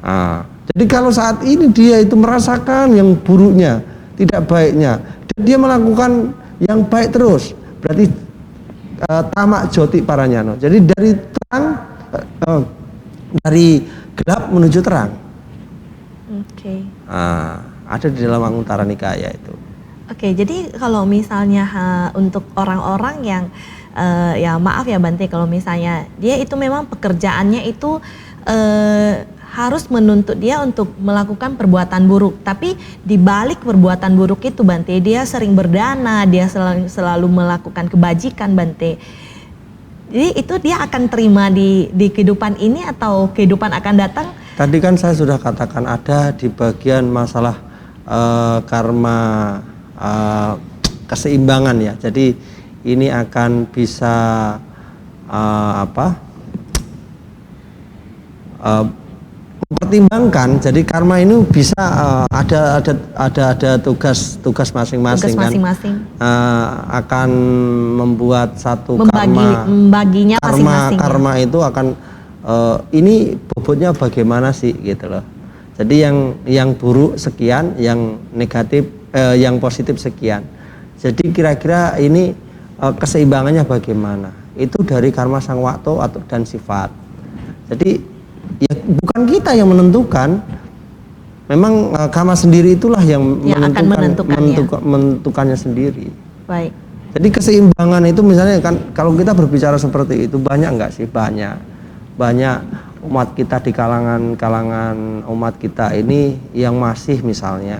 Speaker 2: Nah, jadi kalau saat ini dia itu merasakan yang buruknya, tidak baiknya, dan dia melakukan yang baik terus, berarti tamak joti paranyano. Jadi dari terang, dari gelap menuju terang.
Speaker 1: Oke.
Speaker 2: Ada di dalam Anguttara Nikaya itu.
Speaker 1: Oke, jadi kalau misalnya untuk orang-orang yang ya maaf ya Bante, kalau misalnya dia itu memang pekerjaannya itu harus menuntut dia untuk melakukan perbuatan buruk, tapi di balik perbuatan buruk itu Bante, dia sering berdana, dia selalu melakukan kebajikan Bante. Jadi itu dia akan terima di kehidupan ini atau kehidupan akan datang?
Speaker 2: Tadi kan saya sudah katakan ada di bagian masalah karma keseimbangan ya. Jadi ini akan bisa mempertimbangkan. Jadi karma ini bisa ada tugas masing-masing kan. Akan membuat satu
Speaker 1: membaginya masing-masing.
Speaker 2: Karma itu akan ini bobotnya bagaimana sih gitu loh. Jadi yang buruk sekian, yang negatif, yang positif sekian. Jadi kira-kira ini keseimbangannya bagaimana? Itu dari karma sang waktu dan sifat. Jadi ya bukan kita yang menentukan. Memang karma sendiri itulah yang menentukannya sendiri.
Speaker 1: Baik.
Speaker 2: Jadi keseimbangan itu misalnya kan kalau kita berbicara seperti itu banyak enggak sih? Banyak umat kita di kalangan umat kita ini yang masih misalnya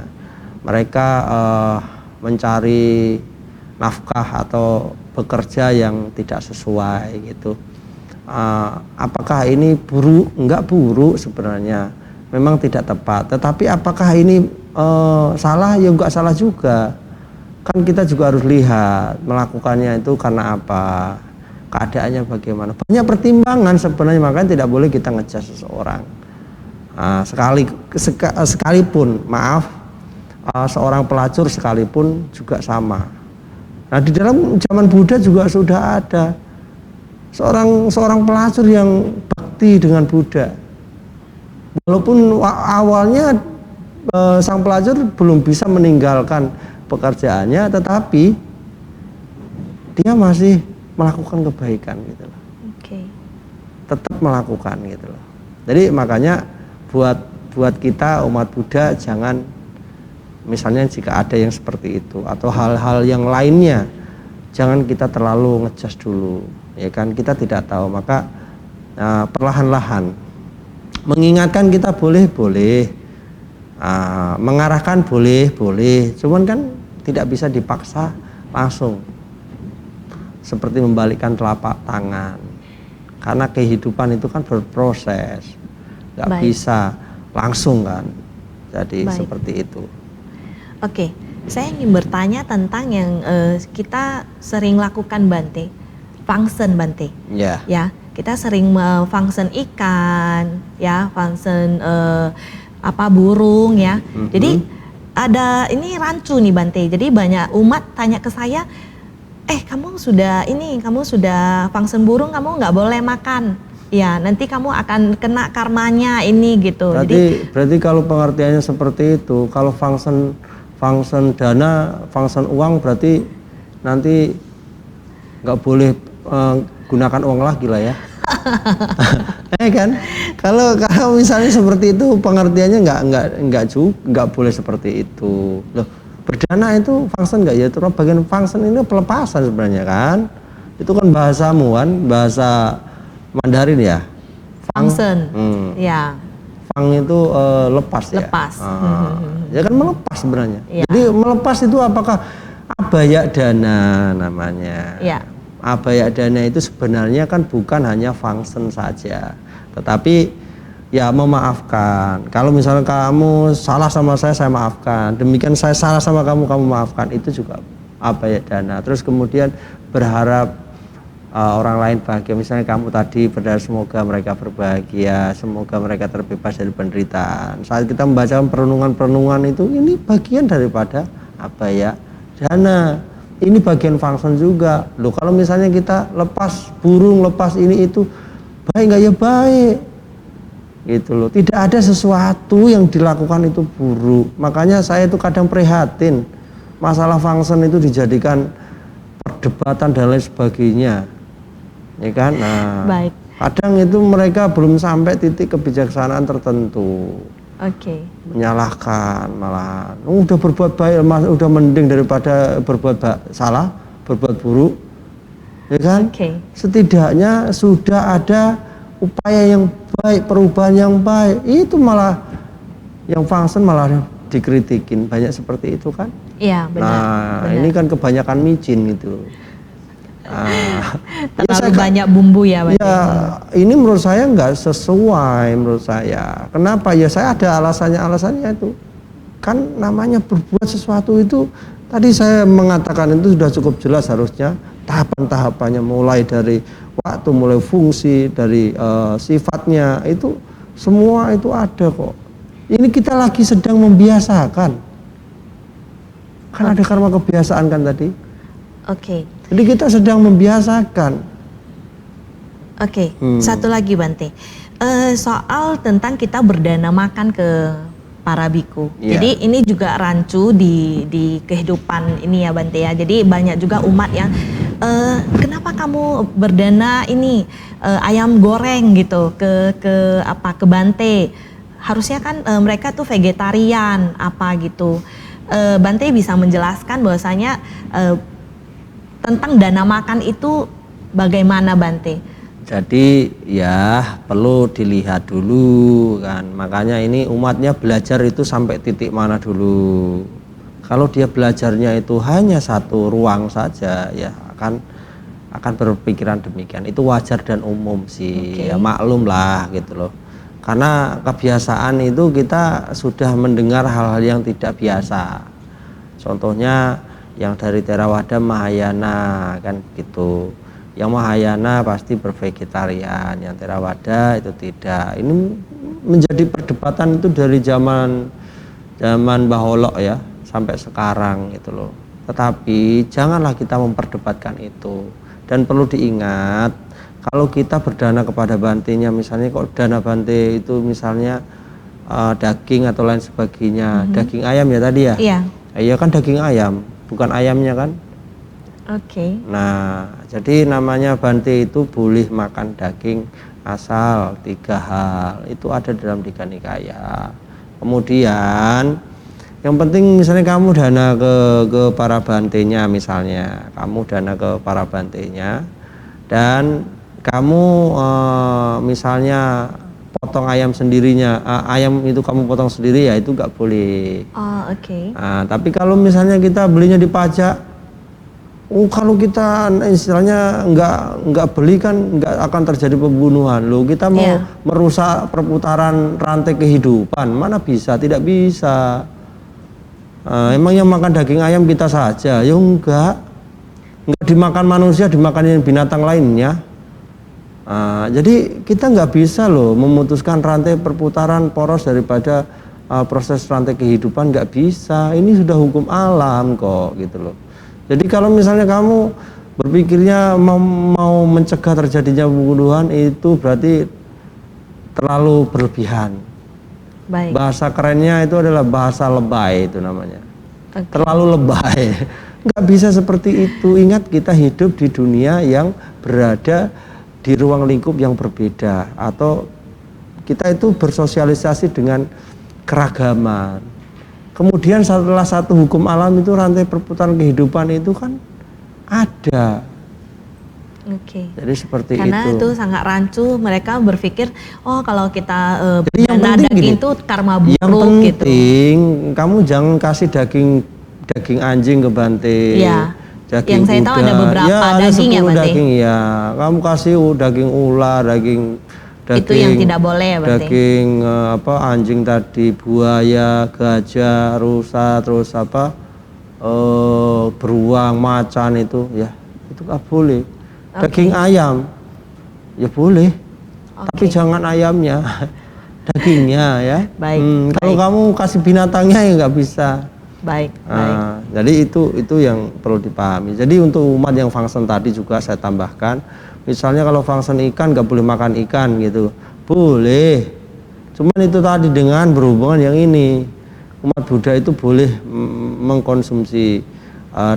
Speaker 2: mereka mencari nafkah atau bekerja yang tidak sesuai gitu. Apakah ini buruk? Enggak buruk sebenarnya, memang tidak tepat. Tetapi apakah ini salah? Ya enggak salah juga. Kan kita juga harus lihat melakukannya itu karena apa, keadaannya bagaimana. Banyak pertimbangan sebenarnya, makanya tidak boleh kita ngejudge seseorang. Sekalipun maaf, seorang pelacur sekalipun juga sama. Nah di dalam zaman Buddha juga sudah ada seorang pelacur yang bakti dengan Buddha. Walaupun awalnya sang pelacur belum bisa meninggalkan pekerjaannya, tetapi dia masih melakukan kebaikan gitu loh. Tetap melakukan gitu loh. Jadi makanya buat kita umat Buddha jangan misalnya jika ada yang seperti itu atau hal-hal yang lainnya, jangan kita terlalu ngejudge dulu, ya kan, kita tidak tahu. Maka perlahan-lahan mengingatkan kita boleh, mengarahkan boleh, cuman kan tidak bisa dipaksa langsung. Seperti membalikkan telapak tangan, karena kehidupan itu kan berproses, nggak bisa langsung kan. Jadi seperti itu.
Speaker 1: Oke, Saya ingin bertanya tentang yang kita sering lakukan Bante, function Bante.
Speaker 2: Ya.
Speaker 1: Ya, kita sering function ikan, ya, function burung ya. Jadi ada ini rancu nih Bante. Jadi banyak umat tanya ke saya, kamu sudah function burung, kamu nggak boleh makan. Ya, nanti kamu akan kena karmanya ini gitu.
Speaker 2: Berarti kalau pengertiannya seperti itu, kalau function dana, function uang berarti nanti nggak boleh gunakan uang lagi lah ya. Kan? Kalau misalnya seperti itu pengertiannya nggak boleh seperti itu. Loh, berdana itu function nggak ya? Terus bagian function ini pelepasan sebenarnya kan? Itu kan bahasamu kan, bahasa Mandarin ya.
Speaker 1: Function. Ya.
Speaker 2: Fang itu lepas ya.
Speaker 1: Lepas.
Speaker 2: Ya kan melepas sebenarnya.
Speaker 1: Ya.
Speaker 2: Jadi melepas itu apakah abaya dana namanya?
Speaker 1: Ya.
Speaker 2: Abaya dana itu sebenarnya kan bukan hanya function saja, tetapi ya memaafkan. Kalau misalnya kamu salah sama saya maafkan. Demikian saya salah sama kamu maafkan. Itu juga abaya dana. Terus kemudian berharap orang lain bahagia. Misalnya kamu tadi berdoa semoga mereka berbahagia, semoga mereka terbebas dari penderitaan. Saat kita membacakan perenungan itu, ini bagian daripada abaya dana. Ini bagian function juga. Loh, kalau misalnya kita lepas burung, lepas ini itu, baik nggak ya baik. Gitu loh. Tidak ada sesuatu yang dilakukan itu buruk. Makanya saya itu kadang prihatin. Masalah function itu dijadikan perdebatan dan lain sebagainya. Ya kan? Nah,
Speaker 1: baik.
Speaker 2: Kadang itu mereka belum sampai titik kebijaksanaan tertentu.
Speaker 1: Oke.
Speaker 2: Menyalahkan malah. Udah berbuat baik, udah mending daripada berbuat salah, berbuat buruk. Ya kan?
Speaker 1: Oke.
Speaker 2: Setidaknya sudah ada upaya yang baik, perubahan yang baik. Itu malah yang function malah dikritikin. Banyak seperti itu kan?
Speaker 1: Iya, benar.
Speaker 2: Nah, ini kan kebanyakan micin gitu.
Speaker 1: Terlalu banyak bumbu ya, Pak.
Speaker 2: Ya, ini menurut saya nggak sesuai menurut saya. Kenapa? Ya saya ada alasannya itu. Kan namanya berbuat sesuatu itu, tadi saya mengatakan itu sudah cukup jelas harusnya tahapan-tahapannya, mulai dari waktu, mulai fungsi, dari sifatnya, itu semua itu ada kok. Ini kita lagi sedang membiasakan. Kan ada karma kebiasaan kan tadi.
Speaker 1: Oke.
Speaker 2: Jadi kita sedang membiasakan.
Speaker 1: Oke. Satu lagi Bante. Soal tentang kita berdana makan ke para biku.
Speaker 2: Yeah.
Speaker 1: Jadi ini juga rancu di kehidupan ini ya Bante ya. Jadi banyak juga umat yang kenapa kamu berdana ini ayam goreng gitu ke Bante. Harusnya kan mereka tuh vegetarian apa gitu. Bante bisa menjelaskan bahwasanya tentang dana makan itu bagaimana Bante?
Speaker 2: Jadi ya perlu dilihat dulu kan. Makanya ini umatnya belajar itu sampai titik mana dulu. Kalau dia belajarnya itu hanya satu ruang saja, ya akan berpikiran demikian. Itu wajar dan umum sih.
Speaker 1: Okay.
Speaker 2: Ya maklum lah gitu loh. Karena kebiasaan itu kita sudah mendengar hal-hal yang tidak biasa. Contohnya yang dari Theravada Mahayana kan gitu. Yang Mahayana pasti bervegetarian, yang Theravada itu tidak. Ini menjadi perdebatan itu dari zaman Baholok ya sampai sekarang gitu loh. Tetapi janganlah kita memperdebatkan itu. Dan perlu diingat, kalau kita berdana kepada bantenya, misalnya kok dana bante itu misalnya daging atau lain sebagainya, daging ayam ya tadi ya?
Speaker 1: Iya.
Speaker 2: Iya kan daging ayam, bukan ayamnya kan?
Speaker 1: Oke.
Speaker 2: Nah, jadi namanya bante itu boleh makan daging asal 3 hal. Itu ada dalam Digha Nikaya. Kemudian yang penting misalnya kamu dana ke para bantenya, misalnya kamu dana ke para bantenya dan kamu misalnya potong ayam sendirinya, ayam itu kamu potong sendiri, ya itu nggak boleh.
Speaker 1: Oh, oke.
Speaker 2: Nah, tapi kalau misalnya kita belinya di pajak, kalau kita istilahnya nggak beli kan nggak akan terjadi pembunuhan. Loh, kita mau merusak perputaran rantai kehidupan, mana bisa? Tidak bisa. Emang yang makan daging ayam kita saja? Ya enggak dimakan manusia, dimakan binatang lainnya. Jadi kita nggak bisa loh memutuskan rantai perputaran poros daripada proses rantai kehidupan, nggak bisa. Ini sudah hukum alam kok gitu loh. Jadi kalau misalnya kamu berpikirnya mau mencegah terjadinya pembunuhan, itu berarti terlalu berlebihan.
Speaker 1: Baik.
Speaker 2: Bahasa kerennya itu adalah bahasa lebay, itu namanya.
Speaker 1: Okay.
Speaker 2: Terlalu lebay. Nggak bisa seperti itu. Ingat, kita hidup di dunia yang berada di ruang lingkup yang berbeda, atau kita itu bersosialisasi dengan keragaman. Kemudian setelah satu hukum alam itu, rantai perputaran kehidupan itu kan ada.
Speaker 1: Oke.
Speaker 2: Jadi seperti
Speaker 1: karena
Speaker 2: itu.
Speaker 1: itu sangat rancu, mereka berpikir oh kalau kita
Speaker 2: Jadi yang
Speaker 1: berdana
Speaker 2: penting
Speaker 1: daging
Speaker 2: gini,
Speaker 1: itu karma buruk
Speaker 2: yang
Speaker 1: gitu.
Speaker 2: penting kamu jangan kasih daging anjing ke Bante.
Speaker 1: Iya.
Speaker 2: Daging
Speaker 1: Yang saya tahu ada beberapa
Speaker 2: ada
Speaker 1: daging ya,
Speaker 2: 10
Speaker 1: Bante.
Speaker 2: daging ya. Kamu kasih daging ular, daging
Speaker 1: Itu yang tidak boleh ya, Bante.
Speaker 2: Daging anjing tadi, buaya, gajah, rusa, terus beruang, macan itu ya. Itu nggak boleh. Daging ayam ya boleh. Tapi jangan ayamnya. Dagingnya ya.
Speaker 1: Baik.
Speaker 2: Kalau kamu kasih binatangnya ya nggak bisa.
Speaker 1: Baik.
Speaker 2: Jadi itu yang perlu dipahami. Jadi untuk umat yang function tadi juga saya tambahkan, misalnya kalau function ikan nggak boleh makan ikan gitu, boleh. Cuman itu tadi dengan berhubungan yang ini, umat Buddha itu boleh mengkonsumsi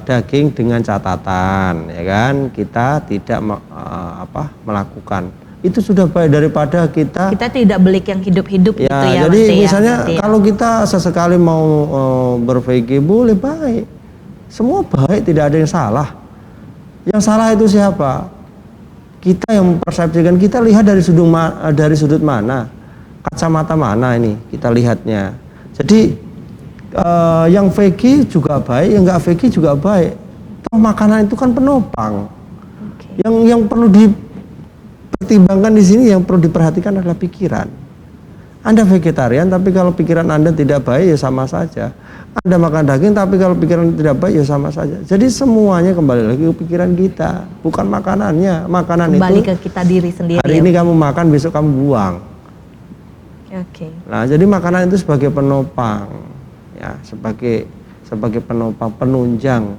Speaker 2: daging dengan catatan, ya kan, kita tidak melakukan. Itu sudah baik daripada kita
Speaker 1: tidak beli yang hidup-hidup
Speaker 2: ya,
Speaker 1: gitu ya.
Speaker 2: Jadi
Speaker 1: Bante,
Speaker 2: misalnya
Speaker 1: ya,
Speaker 2: kalau kita sesekali mau ber-VG boleh, baik. Semua baik, tidak ada yang salah. Yang salah itu siapa? Kita yang mempersepsikan, kita lihat dari sudut mana, kacamata mana ini kita lihatnya. Jadi yang VG juga baik, yang nggak VG juga baik. Toh makanan itu kan penopang. Yang perlu dipertimbangkan di sini, yang perlu diperhatikan adalah pikiran. Anda vegetarian, tapi kalau pikiran Anda tidak baik ya sama saja. Anda makan daging, tapi kalau pikiran tidak baik ya sama saja. Jadi semuanya kembali lagi ke pikiran kita, bukan makanannya. Makanan
Speaker 1: kembali
Speaker 2: itu
Speaker 1: ke kita diri sendiri.
Speaker 2: hari ini kamu makan, besok kamu buang. Nah, jadi makanan itu sebagai penopang, ya, sebagai penopang, penunjang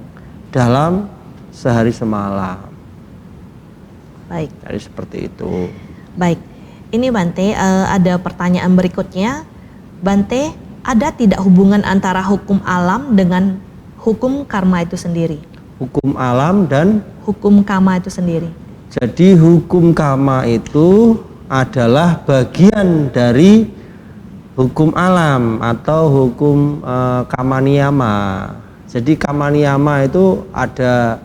Speaker 2: dalam sehari semalam.
Speaker 1: Baik.
Speaker 2: Jadi seperti itu.
Speaker 1: Baik. Ini Bante, ada pertanyaan berikutnya. Bante, ada tidak hubungan antara hukum alam dengan hukum karma itu sendiri?
Speaker 2: Hukum alam dan
Speaker 1: hukum karma itu sendiri.
Speaker 2: Jadi hukum karma itu adalah bagian dari hukum alam atau hukum kama niyama. Jadi kama niyama itu ada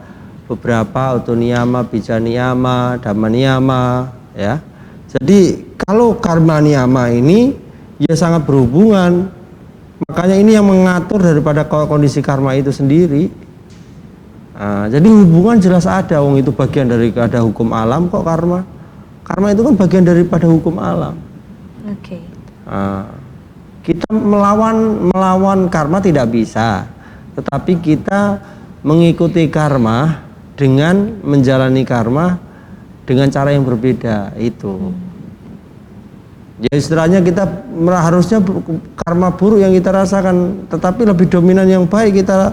Speaker 2: beberapa, utu niyama, bija niyama, dhamma niyama, ya. Jadi kalau karma niyama ini ya sangat berhubungan. Makanya ini yang mengatur daripada kondisi karma itu sendiri. Jadi hubungan jelas ada, wong itu bagian dari ada hukum alam kok karma. Karma itu kan bagian daripada hukum alam.
Speaker 1: Oke.
Speaker 2: Kita melawan karma tidak bisa, tetapi kita mengikuti karma dengan menjalani karma dengan cara yang berbeda itu. Ya istilahnya kita harusnya karma buruk yang kita rasakan, tetapi lebih dominan yang baik kita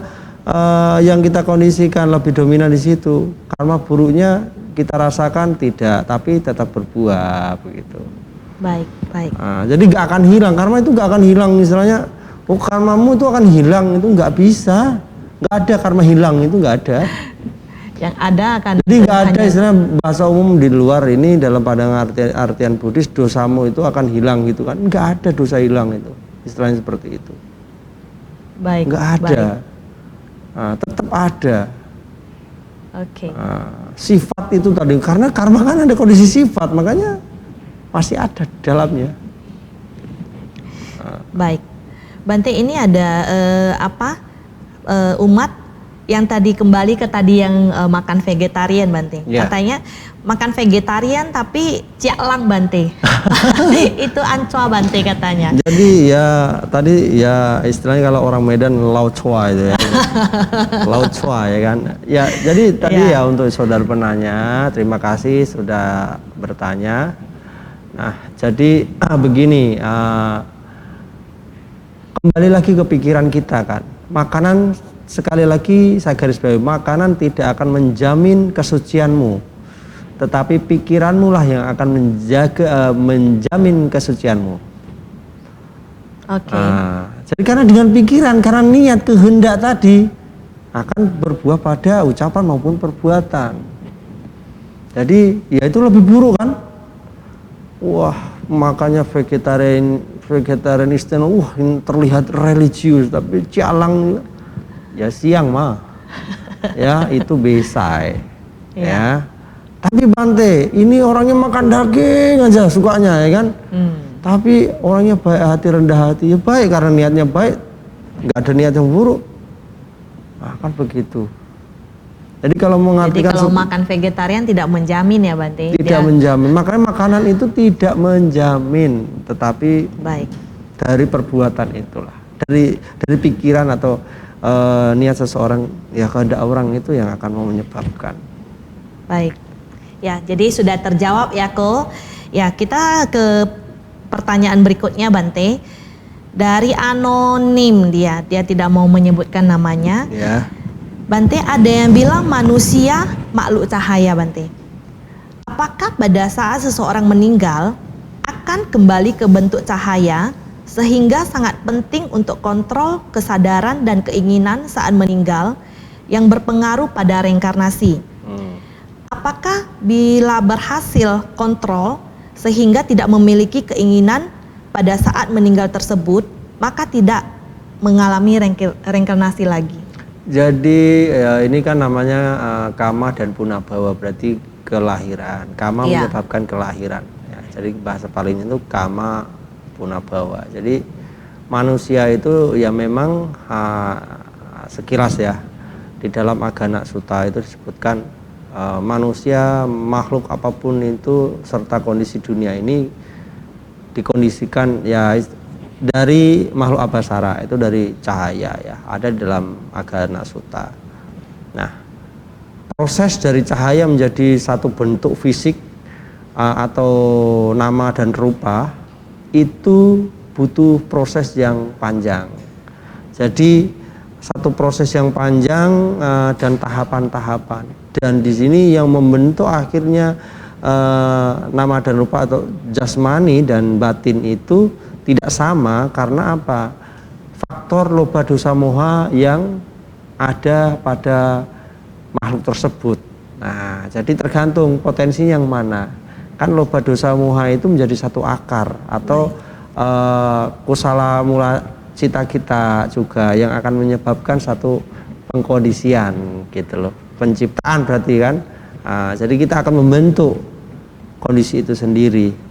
Speaker 2: yang kita kondisikan lebih dominan di situ. Karma buruknya kita rasakan tidak, tapi tetap berbuah begitu.
Speaker 1: Baik, baik.
Speaker 2: Jadi nggak akan hilang, karma itu nggak akan hilang. Misalnya, oh karmamu itu akan hilang, itu nggak bisa. Nggak ada karma hilang, itu nggak ada.
Speaker 1: Yang ada akan.
Speaker 2: Jadi nggak ada istilah bahasa umum di luar ini dalam pandangan artian Buddhis, dosamu itu akan hilang gitu kan? Nggak ada dosa hilang itu, istilahnya seperti itu.
Speaker 1: Baik.
Speaker 2: Nggak ada. Tetap ada.
Speaker 1: Oke.
Speaker 2: Sifat itu tadi, karena karma kan ada kondisi sifat, makanya masih ada di dalamnya.
Speaker 1: Baik, Bante, ini ada umat yang tadi kembali ke tadi yang makan vegetarian Bante.
Speaker 2: Ya.
Speaker 1: Katanya makan vegetarian tapi cialang Bante. Itu ancoa Bante katanya.
Speaker 2: Jadi ya tadi ya istilahnya kalau orang Medan laut cua itu ya. Laut cua ya kan. Ya jadi tadi ya untuk saudara penanya, terima kasih sudah bertanya. Nah, jadi begini, kembali lagi ke pikiran kita kan. Makanan, sekali lagi saya garis bawahi, makanan tidak akan menjamin kesucianmu, tetapi pikiranmu lah yang akan menjamin kesucianmu.
Speaker 1: Oke.
Speaker 2: Jadi karena dengan pikiran, karena niat, kehendak tadi akan berbuah pada ucapan maupun perbuatan. Jadi ya itu lebih buruk kan? Wah, makanya vegetarianisme, ini terlihat religius, tapi cialang ya siang mah, ya itu besai, ya. Tapi Bante, ini orangnya makan daging aja sukanya ya kan? Tapi orangnya baik hati, rendah hati, ya baik karena niatnya baik, nggak ada niat yang buruk, nah, kan begitu. Jadi kalau mengartikan,
Speaker 1: jadi kalau makan vegetarian tidak menjamin ya Bante?
Speaker 2: Tidak menjamin, makanya makanan itu tidak menjamin, tetapi
Speaker 1: baik.
Speaker 2: Dari perbuatan itulah, dari pikiran atau niat seseorang, ya kehendak orang itu yang akan menyebabkan.
Speaker 1: Baik, ya jadi sudah terjawab ya Ko. Ya kita ke pertanyaan berikutnya Bante. Dari anonim dia tidak mau menyebutkan namanya.
Speaker 2: Ya.
Speaker 1: Bante, ada yang bilang manusia makhluk cahaya Bante. Apakah pada saat seseorang meninggal akan kembali ke bentuk cahaya sehingga sangat penting untuk kontrol kesadaran dan keinginan saat meninggal yang berpengaruh pada reinkarnasi? Apakah bila berhasil kontrol sehingga tidak memiliki keinginan pada saat meninggal tersebut, maka tidak mengalami reinkarnasi lagi?
Speaker 2: Jadi ya, ini kan namanya kama dan punabhawa, berarti kelahiran. Kama menyebabkan kelahiran. Ya, jadi bahasa palingnya itu kama punabhawa. Jadi manusia itu ya memang sekilas ya di dalam Agana Sutta itu disebutkan manusia, makhluk apapun itu serta kondisi dunia ini dikondisikan ya dari makhluk abasara, itu dari cahaya ya, ada di dalam Agana Sutta. Nah, proses dari cahaya menjadi satu bentuk fisik atau nama dan rupa itu butuh proses yang panjang. Jadi satu proses yang panjang dan tahapan-tahapan. Dan di sini yang membentuk akhirnya nama dan rupa atau jasmani dan batin itu tidak sama karena apa? Faktor loba dosa moha yang ada pada makhluk tersebut. Nah, jadi tergantung potensi yang mana. Kan loba dosa moha itu menjadi satu akar atau kusala mula cita kita juga yang akan menyebabkan satu pengkondisian gitu loh. Penciptaan berarti kan. Jadi kita akan membentuk kondisi itu sendiri.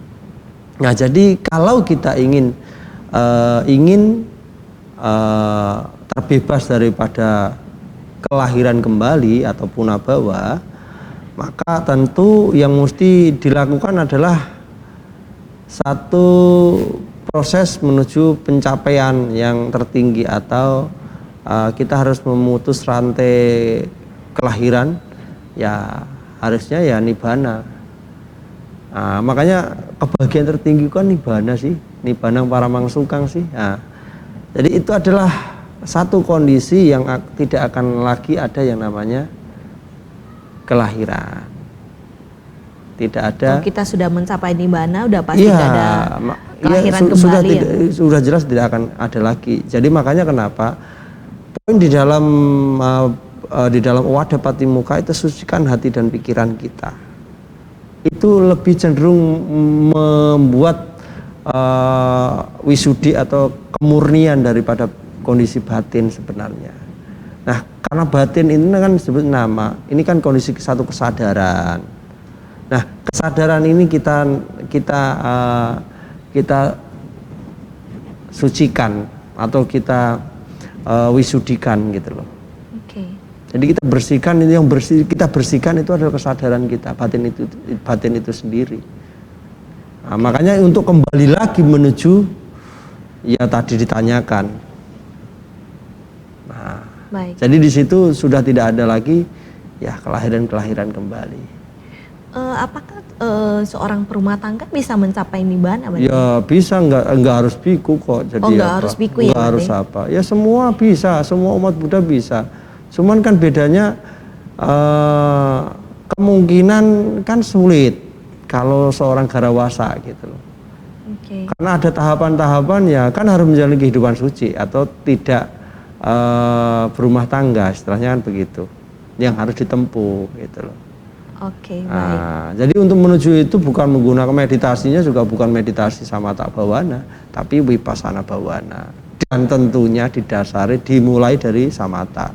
Speaker 2: Nah, jadi kalau kita ingin terbebas daripada kelahiran kembali atau punabhawa, maka tentu yang mesti dilakukan adalah satu proses menuju pencapaian yang tertinggi atau kita harus memutus rantai kelahiran, ya harusnya ya nibbana. Nah, makanya kebahagiaan tertinggi kan nibbana sih, nibbana para mangsukang sih. Nah, jadi itu adalah satu kondisi yang tidak akan lagi ada yang namanya kelahiran. Tidak ada.
Speaker 1: Kalau kita sudah mencapai nibbana, udah pasti tidak ada kelahiran kembali.
Speaker 2: Sudah jelas tidak akan ada lagi. Jadi makanya kenapa poin di dalam Owada Patimuka itu sucikan hati dan pikiran kita. Itu lebih cenderung membuat wisudi atau kemurnian daripada kondisi batin sebenarnya. Nah, karena batin ini kan disebut nama, ini kan kondisi satu kesadaran. Nah, kesadaran ini kita sucikan atau kita wisudikan gitu loh.
Speaker 1: Okay.
Speaker 2: Jadi kita bersihkan, ini yang kita bersihkan itu adalah kesadaran kita, batin itu sendiri. Nah, makanya untuk kembali lagi menuju ya tadi ditanyakan. Nah,
Speaker 1: Baik.
Speaker 2: jadi di situ sudah tidak ada lagi ya kelahiran kembali.
Speaker 1: Apakah seorang perumah tangga bisa mencapai nibbana, Bante?
Speaker 2: Ya bisa, nggak harus biku kok. Jadi
Speaker 1: nggak harus biku ya,
Speaker 2: nggak harus
Speaker 1: Bante?
Speaker 2: apa. Ya semua bisa, semua umat Buddha bisa. Cuman kan bedanya kemungkinan kan sulit kalau seorang garawasa gitu loh.
Speaker 1: Oke.
Speaker 2: Karena ada tahapan-tahapan ya kan harus menjalani kehidupan suci atau tidak berumah tangga, istilahnya kan begitu. Yang harus ditempuh gitu loh.
Speaker 1: Oke, baik.
Speaker 2: Nah, jadi untuk menuju itu bukan menggunakan meditasinya, juga bukan meditasi samatha bhavana, tapi vipassana bhavana. Dan tentunya dimulai dari samatha.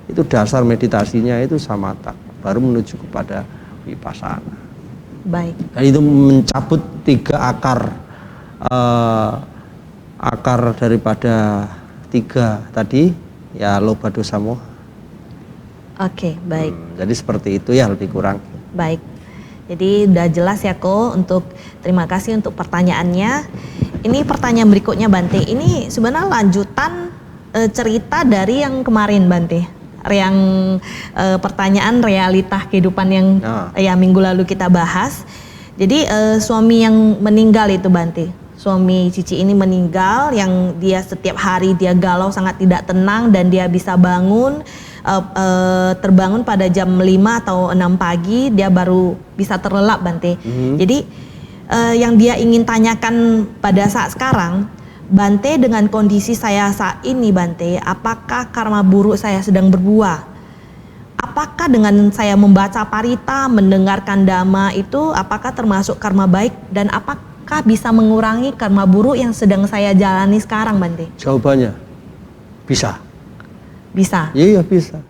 Speaker 2: Itu dasar meditasinya itu samatha, baru menuju kepada vipassana.
Speaker 1: Baik.
Speaker 2: Dan itu mencabut 3 akar daripada 3 tadi, ya loba dosa moha.
Speaker 1: Oke, baik.
Speaker 2: Jadi seperti itu ya lebih kurang.
Speaker 1: Baik. Jadi udah jelas ya Ko, terima kasih untuk pertanyaannya. Ini pertanyaan berikutnya Bante. Ini sebenarnya lanjutan cerita dari yang kemarin Bante. Yang pertanyaan realita kehidupan yang ya minggu lalu kita bahas. Jadi suami yang meninggal itu Bante. Suami Cici ini meninggal yang dia setiap hari dia galau, sangat tidak tenang, dan dia bisa bangun terbangun pada jam 5 atau 6 pagi dia baru bisa terlelap Bante. Jadi yang dia ingin tanyakan pada saat sekarang, Bante, dengan kondisi saya saat ini Bante, apakah karma buruk saya sedang berbuah? Apakah dengan saya membaca parita, mendengarkan dhamma itu apakah termasuk karma baik, dan apakah bisa mengurangi karma buruk yang sedang saya jalani sekarang Bante?
Speaker 2: Jawabannya bisa.
Speaker 1: Bisa.
Speaker 2: Iya bisa.